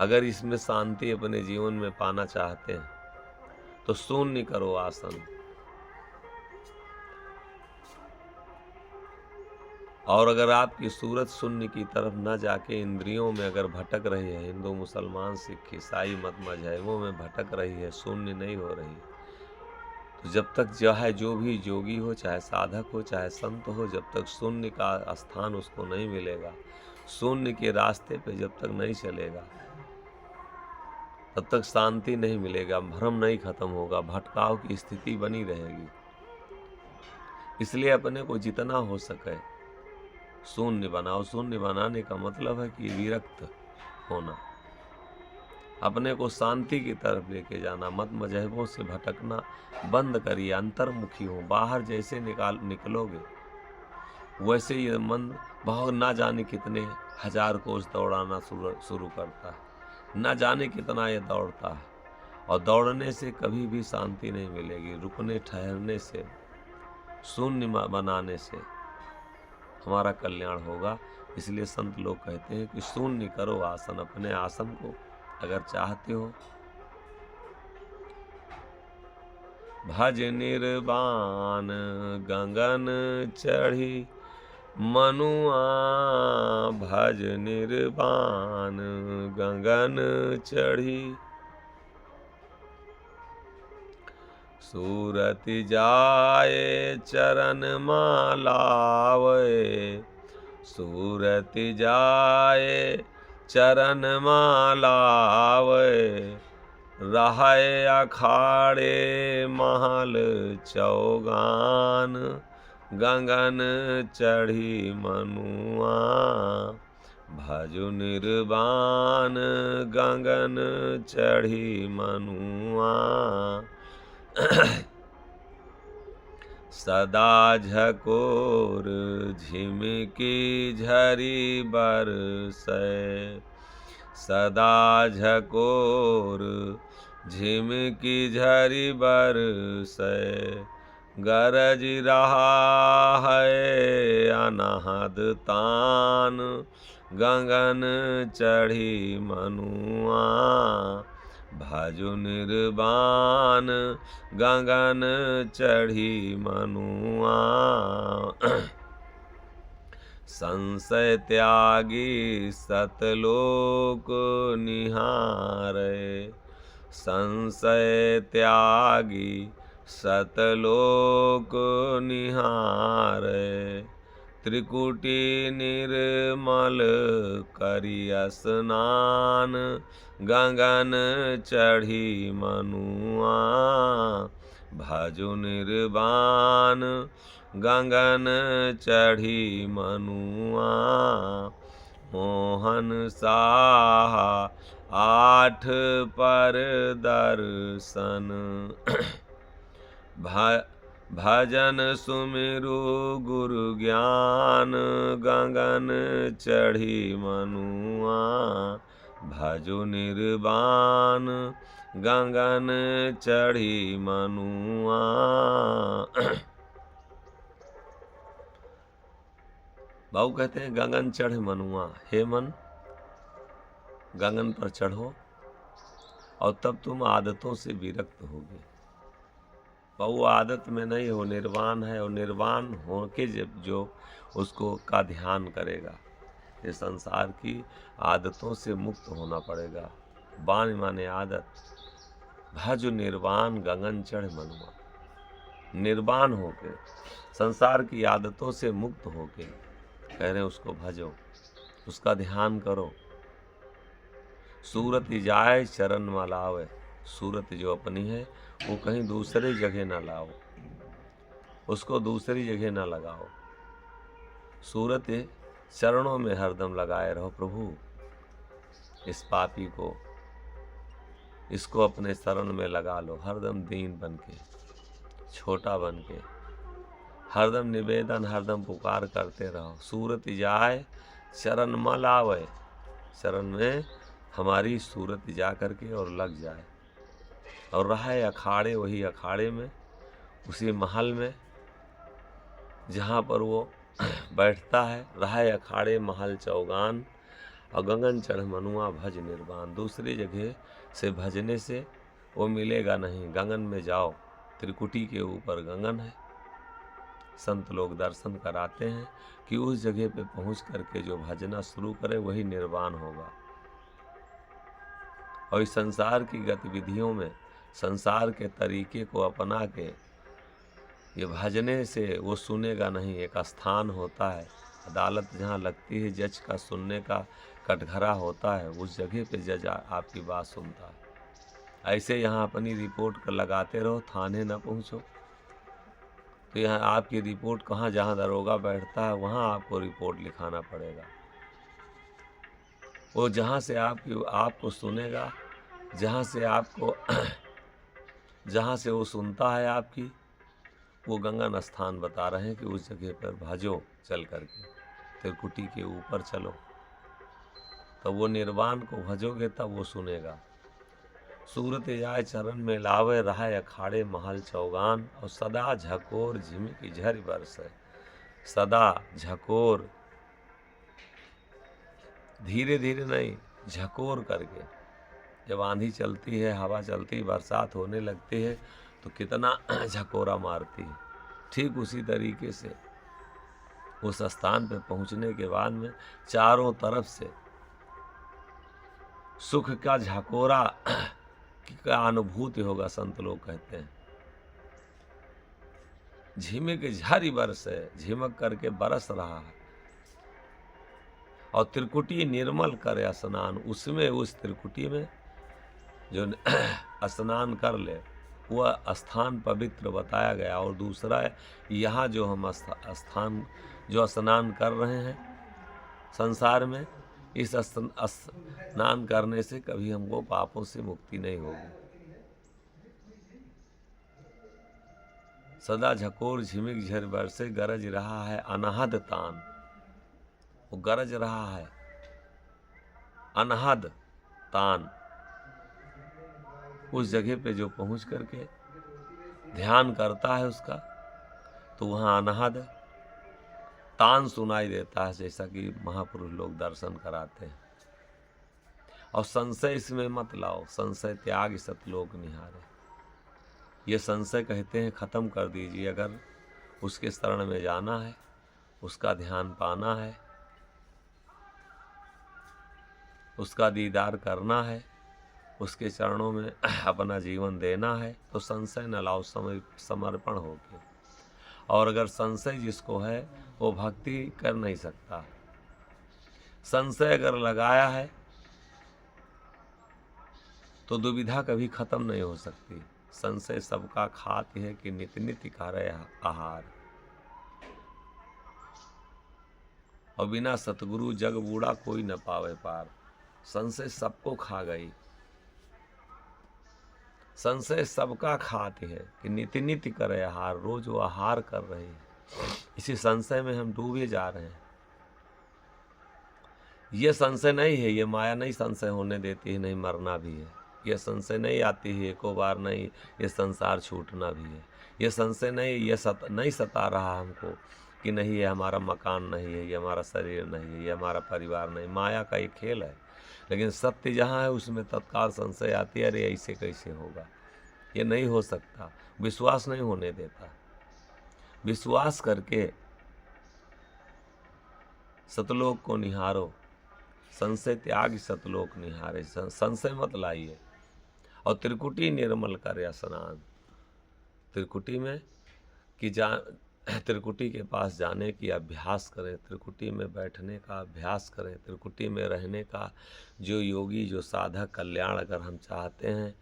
अगर इसमें शांति अपने जीवन में पाना चाहते हैं, तो शून्य करो आसन। और अगर आपकी सूरत शून्य की तरफ न जाके इंद्रियों में अगर भटक रही है, हिंदू, मुसलमान, सिख, ईसाई मत मजहबों में भटक रही है, शून्य नहीं हो रही, तो जब तक चाहे जो भी योगी हो, चाहे साधक हो, चाहे संत हो, जब तक शून्य का स्थान उसको नहीं मिलेगा, शून्य के रास्ते पे जब तक नहीं चलेगा, तब तक शांति नहीं मिलेगा, भ्रम नहीं खत्म होगा, भटकाव की स्थिति बनी रहेगी। इसलिए अपने को जितना हो सके शून्य बनाओ। शून्य बनाने का मतलब है कि विरक्त होना, अपने को शांति की तरफ लेके जाना, मत मजहबों से भटकना बंद करिए, अंतर्मुखी हो। बाहर जैसे निकलोगे वैसे ये मन बहुत ना जाने कितने हजार कोस दौड़ाना शुरू करता है, ना जाने कितना ये दौड़ता है, और दौड़ने से कभी भी शांति नहीं मिलेगी। रुकने ठहरने से, शून्य बनाने से हमारा कल्याण होगा। इसलिए संत लोग कहते हैं कि शून्य करो आसन। अपने आसन को अगर चाहते हो, भज निर्वाण गगन चढ़ी मनुआ, भज निर्वाण गगन चढ़ी, सूरत जाए चरण मालावे, सूरत जाए चरण मालावे, रहे अखाड़े महल चौगान, गगन चढ़ी मनुआ, भजु निर्वाण गगन चढ़ी मनुआ, सदा झकोर झिमकी झरी बरसै, सदा झकोर झिमकी झरी बरसै, गरज रहा है अनहद तान, गगन चढ़ी मनुआ, भजु निर्वाण गगन चढ़ी मनुआ, संशय त्यागी सतलोक निहारे, संशय त्यागी सतलोक निहारे, त्रिकुटी निर्मल करि स्नान, गगन चढ़ी मनुआ, भजु निर्वाण गगन चढ़ी मनुआ, मोहन साहा आठ पर दर्शन, भजन सुमिरु गुरु ज्ञान, गगन चढ़ी मनुआ, भजु निर्वाण गगन चढ़ी मनुआ। बाबू कहते हैं गगन चढ़ मनुआ, हे मन गगन पर चढ़ो और तब तुम आदतों से विरक्त होगे। बाबू आदत में नहीं हो, निर्वाण है, और निर्वाण हो के जब जो उसको का ध्यान करेगा, ये संसार की आदतों से मुक्त होना पड़ेगा। बाण माने आदत, भज निर्वाण गगन चढ़ मनुआ, निर्वाण होके संसार की आदतों से मुक्त होके कह रहे हैं उसको भजो, उसका ध्यान करो। सूरत जाए चरण मलावे, सूरत जो अपनी है वो कहीं दूसरी जगह ना लाओ, उसको दूसरी जगह ना लगाओ। सूरत चरणों में हरदम लगाए रहो। प्रभु इस पापी को, इसको अपने शरण में लगा लो, हरदम दीन बन के, छोटा बन के, हरदम निवेदन हरदम पुकार करते रहो। सूरत जाए चरण मल आवे, चरण में हमारी सूरत जा करके और लग जाए। और रहे अखाड़े, वही अखाड़े में, उसी महल में जहाँ पर वो बैठता है। रहे अखाड़े महल चौगान, और गगन चढ़ मनुआ भज निर्वाण। दूसरी जगह से भजने से वो मिलेगा नहीं। गगन में जाओ, त्रिकुटी के ऊपर गगन है। संत लोग दर्शन कराते हैं कि उस जगह पे पहुंच करके जो भजना शुरू करे वही निर्वाण होगा। और इस संसार की गतिविधियों में, संसार के तरीके को अपना के ये भजने से वो सुनेगा नहीं। एक स्थान होता है, अदालत जहाँ लगती है, जज का सुनने का कटघरा होता है, उस जगह पे जज आपकी बात सुनता है। ऐसे यहाँ अपनी रिपोर्ट लगाते रहो, थाने न पहुँचो तो यहाँ आपकी रिपोर्ट कहाँ, जहाँ दरोगा बैठता है वहाँ आपको रिपोर्ट लिखाना पड़ेगा। वो जहाँ से आपको सुनेगा, जहाँ से आपको जहाँ से वो सुनता है आपकी, वो गंगन स्थान बता रहे हैं कि उस जगह पर भजो, चल करके त्रिकुटी के ऊपर चलो, तो वो निर्वाण को भजोगे तब वो सुनेगा। सूरत जाए चरण में लावे, रहे अखाड़े महल चौगान। और सदा झकोर झिमिक झरि बरसे, सदा झकोर, धीरे धीरे नहीं, झकोर करके। जब आंधी चलती है, हवा चलती है, बरसात होने लगती है तो कितना झकोरा मारती है। ठीक उसी तरीके से उस स्थान पे पहुंचने के बाद में चारों तरफ से सुख का झकोरा का अनुभूति होगा। संत लोग कहते हैं झिमिक झरि बरसे, झिमक करके बरस रहा है। और त्रिकुटी निर्मल करे स्नान, उसमें उस त्रिकुटी में जो स्नान कर ले, वह स्थान पवित्र बताया गया। और दूसरा है यहाँ जो हम स्थान जो स्नान कर रहे हैं संसार में, इस स्नान करने से कभी हमको पापों से मुक्ति नहीं होगी। सदा झकोर झिमिक झर बरसे, गरज रहा है अनहद तान। वो गरज रहा है अनहद तान। उस जगह पे जो पहुंच करके ध्यान करता है उसका, तो वहाँ अनहद तान सुनाई देता है, जैसा कि महापुरुष लोग दर्शन कराते हैं। और संशय इसमें मत लाओ, संशय त्याग सतलोक निहारे। ये संशय कहते हैं खत्म कर दीजिए। अगर उसके शरण में जाना है, उसका ध्यान पाना है, उसका दीदार करना है, उसके चरणों में अपना जीवन देना है, तो संशय न लाओ, समर्पण होके। और अगर संशय जिसको है वो भक्ति कर नहीं सकता। संशय अगर लगाया है तो दुविधा कभी खत्म नहीं हो सकती। संशय सबका खात है कि नित नित करे आहार। और बिना सतगुरु जग बूढ़ा कोई न पावे पार। संशय सबको खा गई। संशय सबका खाती है कि नित्य नित्य करे आहार, रोज वो आहार कर रहे हैं। इसी संशय में हम डूबे जा रहे हैं। ये संशय नहीं है, ये माया नहीं संशय होने देती है, नहीं मरना भी है। ये संशय नहीं आती है एको बार, नहीं ये संसार छूटना भी है। ये संशय नहीं, ये नहीं सता रहा हमको कि नहीं ये हमारा मकान नहीं है, ये हमारा शरीर नहीं है, ये हमारा परिवार नहीं। माया का एक खेल है। लेकिन सत्य जहाँ है उसमें तत्काल संशय आती है, अरे ऐसे कैसे होगा, ये नहीं हो सकता। विश्वास नहीं होने देता। विश्वास करके सतलोक को निहारो। संशय त्याग सतलोक निहारे। संशय मत लाइए। और त्रिकुटी निर्मल करे स्नान। त्रिकुटी में कि त्रिकुटी के पास जाने की अभ्यास करें, त्रिकुटी में बैठने का अभ्यास करें, त्रिकुटी में रहने का। जो योगी, जो साधक कल्याण अगर हम चाहते हैं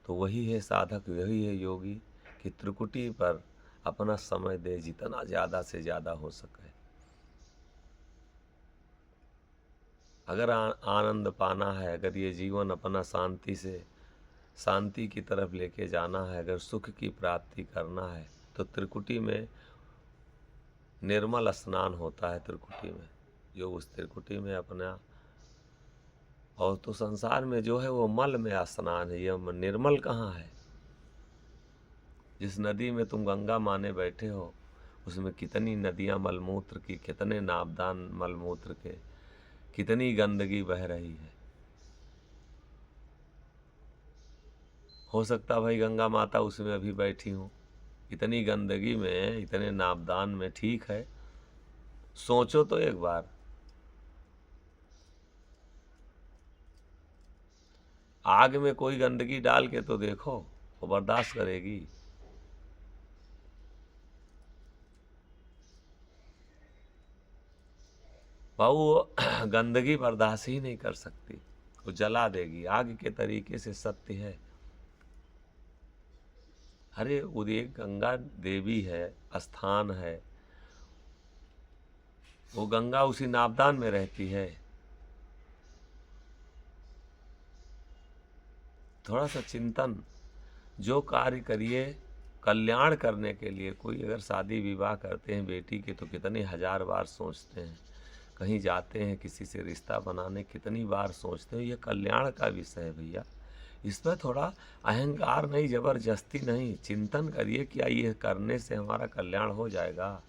तो वही है साधक, वही है योगी कि त्रिकुटी पर अपना समय दे, जितना ज़्यादा से ज़्यादा हो सके। अगर आनंद पाना है, अगर ये जीवन अपना शांति की तरफ लेके जाना है, अगर सुख की प्राप्ति करना है, तो त्रिकुटी में निर्मल स्नान होता है त्रिकुटी में, जो उस त्रिकुटी में अपना, और तो संसार में जो है वो मल में स्नान है, ये निर्मल कहाँ है। जिस नदी में तुम गंगा माने बैठे हो, उसमें कितनी नदियां मलमूत्र की, कितने नाबदान मलमूत्र के, कितनी गंदगी बह रही है। हो सकता भाई गंगा माता उसमें अभी बैठी हूँ, इतनी गंदगी में, इतने नाबदान में, ठीक है, सोचो तो एक बार। आग में कोई गंदगी डाल के तो देखो, वो बर्दाश्त करेगी। भाऊ वो गंदगी बर्दाश्त ही नहीं कर सकती, वो जला देगी, आग के तरीके से सत्य है। अरे वो एक गंगा देवी है, स्थान है, वो गंगा उसी नाबदान में रहती है। थोड़ा सा चिंतन, जो कार्य करिए कल्याण करने के लिए। कोई अगर शादी विवाह करते हैं बेटी के तो कितने हजार बार सोचते हैं, कहीं जाते हैं किसी से रिश्ता बनाने कितनी बार सोचते हैं। ये कल्याण का विषय है भैया, इसमें थोड़ा अहंकार नहीं, जबरदस्ती नहीं, चिंतन करिए क्या ये करने से हमारा कल्याण हो जाएगा।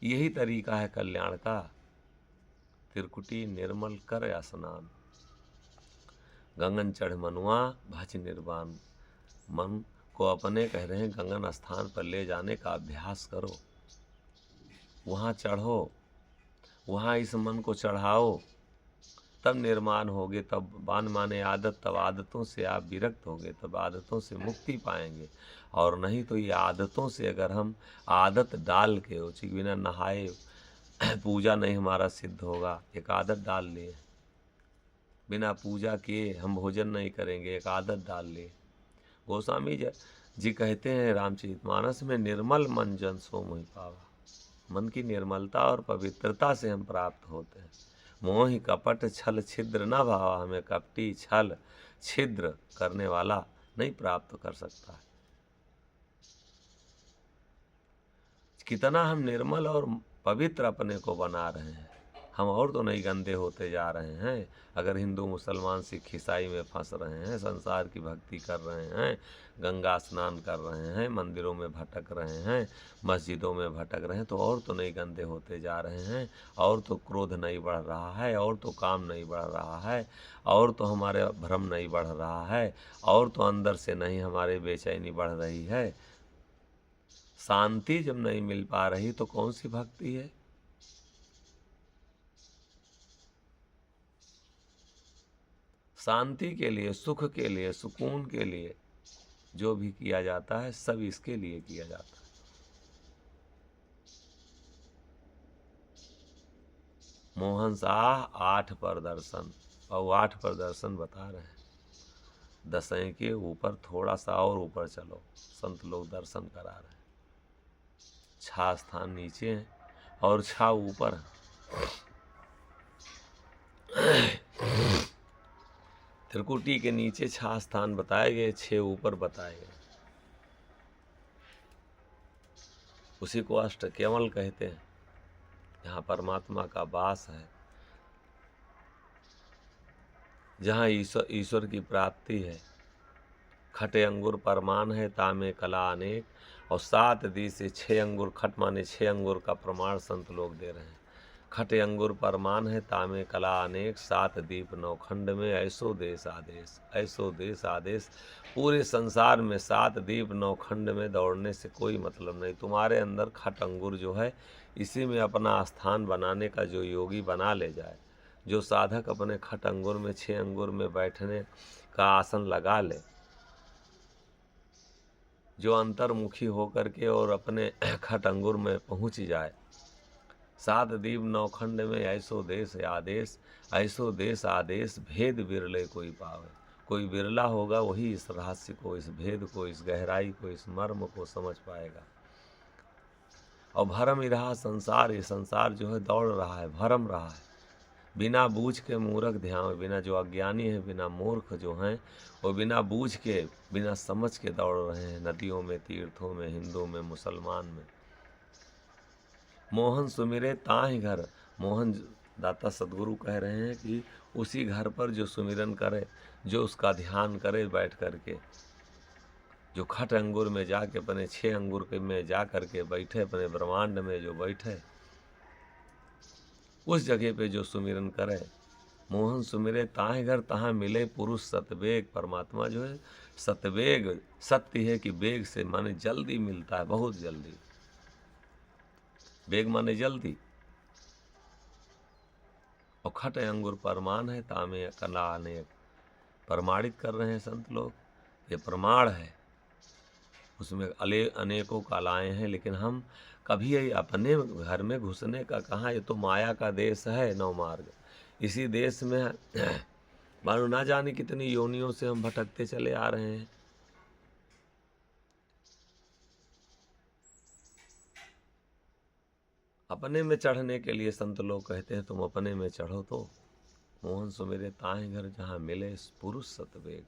यही तरीका है कल्याण का। त्रिकुटी निर्मल कर स्नान, गंगन चढ़ मनुआ भज निर्वाण। मन को अपने कह रहे हैं गंगन स्थान पर ले जाने का अभ्यास करो, वहाँ चढ़ो, वहाँ इस मन को चढ़ाओ, तब निर्माण होगे। तब बान माने आदत, तब आदतों से आप विरक्त होगे, तब आदतों से मुक्ति पाएंगे। और नहीं तो ये आदतों से अगर हम आदत डाल के, उसी बिना नहाए पूजा नहीं हमारा सिद्ध होगा, एक आदत डाल लिए, बिना पूजा किए हम भोजन नहीं करेंगे, एक आदत डाल लिए। गोस्वामी जी कहते हैं रामचरितमानस में, निर्मल मन जन सो मोहि पावा। मन की निर्मलता और पवित्रता से हम प्राप्त होते हैं। मोहि कपट छल छिद्र न भावा, हमें कपटी छल छिद्र करने वाला नहीं प्राप्त कर सकता है। कितना हम निर्मल और पवित्र अपने को बना रहे हैं, हम और तो नहीं गंदे होते जा रहे हैं। अगर हिंदू मुसलमान सिख ईसाई में फंस रहे हैं, संसार की भक्ति कर रहे हैं, गंगा स्नान कर रहे हैं, मंदिरों में भटक रहे हैं, मस्जिदों में भटक रहे हैं, तो और तो नहीं गंदे होते जा रहे हैं। और तो क्रोध नहीं बढ़ रहा है, और तो काम नहीं बढ़ रहा है, और तो हमारे भ्रम नहीं बढ़ रहा है, और तो अंदर से नहीं हमारे बेचैनी बढ़ रही है। शांति जब नहीं मिल पा रही तो कौन सी भक्ति है। शांति के लिए, सुख के लिए, सुकून के लिए जो भी किया जाता है सब इसके लिए किया जाता है। मोहन शाह 8 प्रदर्शन, और 8 प्रदर्शन बता रहे हैं। दसवें के ऊपर थोड़ा सा और ऊपर चलो, संत लोग दर्शन करा रहे हैं। छह स्थान नीचे हैं और 6 ऊपर हैं। त्रिकुटी के नीचे 6 स्थान बताए गए, 6 ऊपर बताए गए। उसी को अष्टकेवल कहते हैं, जहाँ परमात्मा का वास है, जहाँ ईश्वर की प्राप्ति है। खटे अंगूर परमान है, तामे कला अनेक। और 7 दी से 6 अंगूर, खट माने 6 अंगूर का प्रमाण संत लोग दे रहे हैं। खटे अंगूर परमान है, तामे कला अनेक। 7 दीप 9 खंड में, ऐसो देश आदेश, ऐसो देश आदेश। पूरे संसार में 7 दीप 9 खंड में दौड़ने से कोई मतलब नहीं। तुम्हारे अंदर खट अंगूर जो है, इसी में अपना स्थान बनाने का जो योगी बना ले जाए, जो साधक अपने खट अंगूर में, 6 अंगूर में बैठने का आसन लगा ले, जो अंतर्मुखी होकर के और अपने खट अंगूर में पहुंच जाए। 7 दीप 9 खंड में, ऐसो देश आदेश, ऐसो देश आदेश। भेद बिरले कोई पावे, कोई बिरला होगा वही इस रहस्य को, इस भेद को, इस गहराई को, इस मर्म को समझ पाएगा। और भरम ही रहा संसार, ये संसार जो है दौड़ रहा है, भरम रहा है। बिना बूझ के मूर्ख ध्यान, बिना जो अज्ञानी है, बिना मूर्ख जो हैं, वो बिना बूझ के, बिना समझ के दौड़ रहे हैं, नदियों में, तीर्थों में, हिंदू में, मुसलमान में। मोहन सुमिरे ताहि घर। मोहन दाता सदगुरु कह रहे हैं कि उसी घर पर जो सुमिरन करे, जो उसका ध्यान करे बैठ करके, जो खट अंगुर में जाके अपने 6 अंगुर के में जा करके बैठे, अपने ब्रह्मांड में जो बैठे, उस जगह पे जो सुमिरन करे। मोहन सुमिरे ताहि घर तहाँ मिले पुरुष सतवेग। परमात्मा जो है सतवेग, सत्य है कि वेग से माने जल्दी मिलता है, बहुत जल्दी। वेग माने जल्दी। और खट अंगुर प्रमाण है, तामे कला अनेक। प्रमाणित कर रहे हैं संत लोग, ये प्रमाण है, उसमें अनेकों कलाएं हैं। लेकिन हम कभी अपने घर में घुसने का कहाँ, ये तो माया का देश है, नौ मार्ग। इसी देश में मानो ना जाने कितनी योनियों से हम भटकते चले आ रहे हैं। अपने में चढ़ने के लिए संत लोग कहते हैं तुम अपने में चढ़ो। तो मोहन सुमिरे ताहि घर जहाँ मिले पुरुष सतवेग।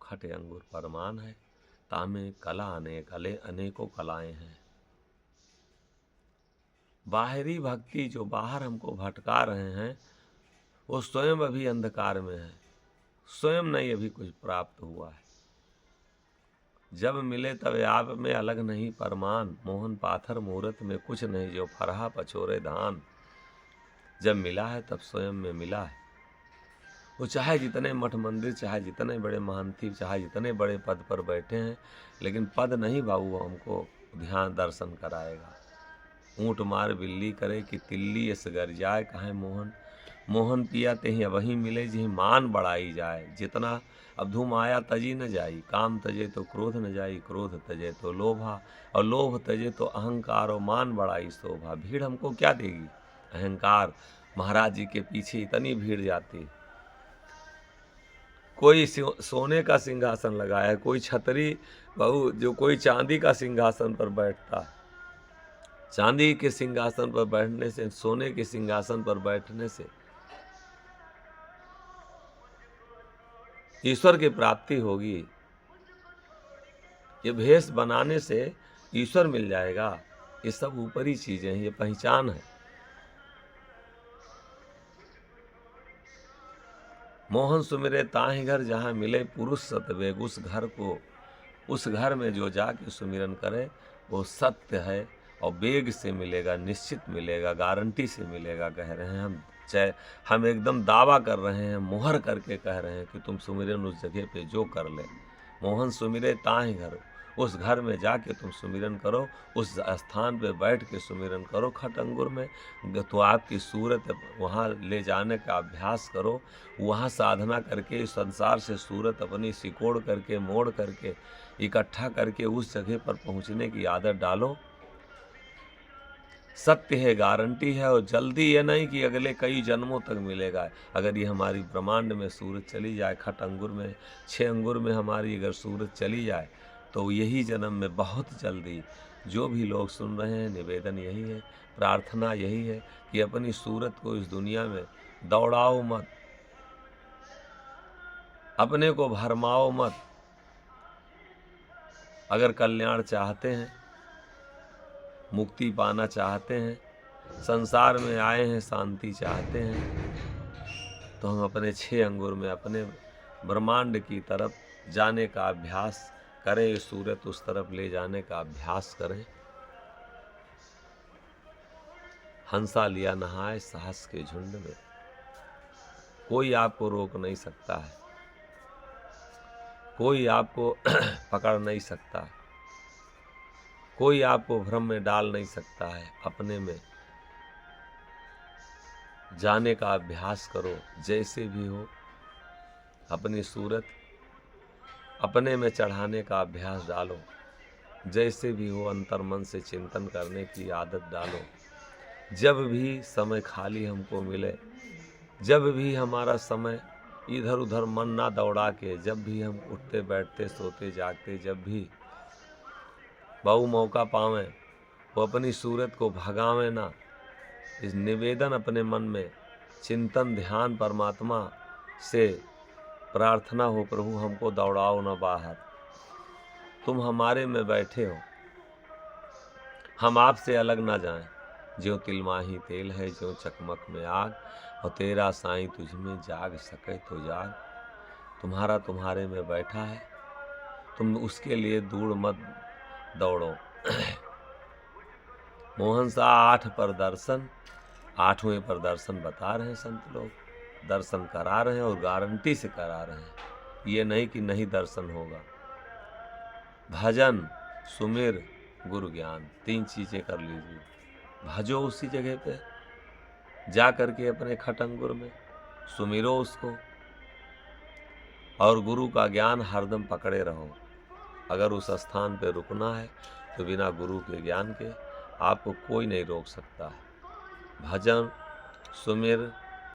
खटे अंगुर परमान है, तामे कला अनेक, अनेकों कलाएं हैं। बाहरी भक्ति जो बाहर हमको भटका रहे हैं, वो स्वयं अभी अंधकार में है, स्वयं नहीं अभी कुछ प्राप्त हुआ है। जब मिले तब आप में अलग नहीं परमान। मोहन पाथर मूरत में कुछ नहीं, जो फरहा पछोरे धान। जब मिला है तब स्वयं में मिला है। वो चाहे जितने मठ मंदिर, चाहे जितने बड़े महंती, चाहे जितने बड़े पद पर बैठे हैं, लेकिन पद नहीं बाबू हमको ध्यान दर्शन कराएगा। ऊँट मार बिल्ली करे कि तिल्ली इस गर जाए, कहे मोहन। मोहन पिया ते ही वही मिले जिही मान बढ़ाई जाए। जितना अब धूम आया तजी न जाई, काम तजे तो क्रोध न जाई, क्रोध तजे तो लोभा, और लोभ तजे तो अहंकार, और मान बढ़ाई शोभा। भीड़ हमको क्या देगी? अहंकार। महाराज जी के पीछे इतनी भीड़ जाती, कोई सोने का सिंहासन लगाया है, कोई छतरी बहु जो कोई चांदी का सिंहासन पर बैठता है। चांदी के सिंहासन पर बैठने से, सोने के सिंहासन पर बैठने से ईश्वर की प्राप्ति होगी। ये भेष बनाने से ईश्वर मिल जाएगा। ये सब ऊपरी चीजें हैं, ये पहचान है। मोहन सुमिरे ताहि घर जहाँ मिले पुरुष सतवेग। उस घर को, उस घर में जो जाके सुमिरन करे वो सत्य है, और वेग से मिलेगा, निश्चित मिलेगा, गारंटी से मिलेगा। कह रहे हैं हम, चाहे हम एकदम दावा कर रहे हैं, मुहर करके कह रहे हैं कि तुम सुमिरन उस जगह पे जो कर ले। मोहन सुमिरे ताहि घर, उस घर में जाके तुम सुमिरन करो, उस स्थान पे बैठ के सुमिरन करो खट अंगुर में। तो आपकी सूरत वहाँ ले जाने का अभ्यास करो। वहाँ साधना करके संसार से सूरत अपनी सिकोड़ करके, मोड़ करके, इकट्ठा करके उस जगह पर पहुँचने की आदत डालो। सत्य है, गारंटी है, और जल्दी ये नहीं कि अगले कई जन्मों तक मिलेगा। अगर ये हमारी ब्रह्मांड में सूरत चली जाए, खट अंगुर में, 6 अंगुर में हमारी अगर सूरत चली जाए, तो यही जन्म में बहुत जल्दी। जो भी लोग सुन रहे हैं, निवेदन यही है, प्रार्थना यही है कि अपनी सूरत को इस दुनिया में दौड़ाओ मत, अपने को भरमाओ मत। अगर कल्याण चाहते हैं, मुक्ति पाना चाहते हैं, संसार में आए हैं, शांति चाहते हैं, तो हम अपने 6 अंगुर में अपने ब्रह्मांड की तरफ जाने का अभ्यास करें, सूरत उस तरफ ले जाने का अभ्यास करें। हंसा लिया नहाए साहस के झुंड में, कोई आपको रोक नहीं सकता है, कोई आपको पकड़ नहीं सकता, कोई आपको भ्रम में डाल नहीं सकता है। अपने में जाने का अभ्यास करो, जैसे भी हो अपनी सूरत अपने में चढ़ाने का अभ्यास डालो। जैसे भी हो अंतर्मन से चिंतन करने की आदत डालो। जब भी समय खाली हमको मिले, जब भी हमारा समय इधर उधर मन ना दौड़ा के, जब भी हम उठते बैठते सोते जागते, जब भी बहु मौका पावें, वो अपनी सूरत को भगावें ना। इस निवेदन अपने मन में चिंतन ध्यान परमात्मा से प्रार्थना हो, प्रभु हमको दौड़ाओ ना बाहर, तुम हमारे में बैठे हो, हम आपसे अलग ना जाएं। ज्यों तिलमाही तेल है, ज्यों चकमक में आग, और तेरा साईं तुझ में जाग सके तो जाग। तुम्हारा तुम्हारे में बैठा है, तुम उसके लिए दूर मत दौड़ो। मोहन सा 8 पर दर्शन, 8वें पर दर्शन बता रहे हैं संत लोग, दर्शन करा रहे हैं और गारंटी से करा रहे हैं। ये नहीं कि नहीं दर्शन होगा। भजन, सुमिर, गुरु ज्ञान, 3 चीजें कर लीजिए। भजो उसी जगह पे जा करके अपने खटंगुर में, सुमिरो उसको, और गुरु का ज्ञान हरदम पकड़े रहो। अगर उस स्थान पे रुकना है तो बिना गुरु के ज्ञान के आपको कोई नहीं रोक सकता है। भजन, सुमिर,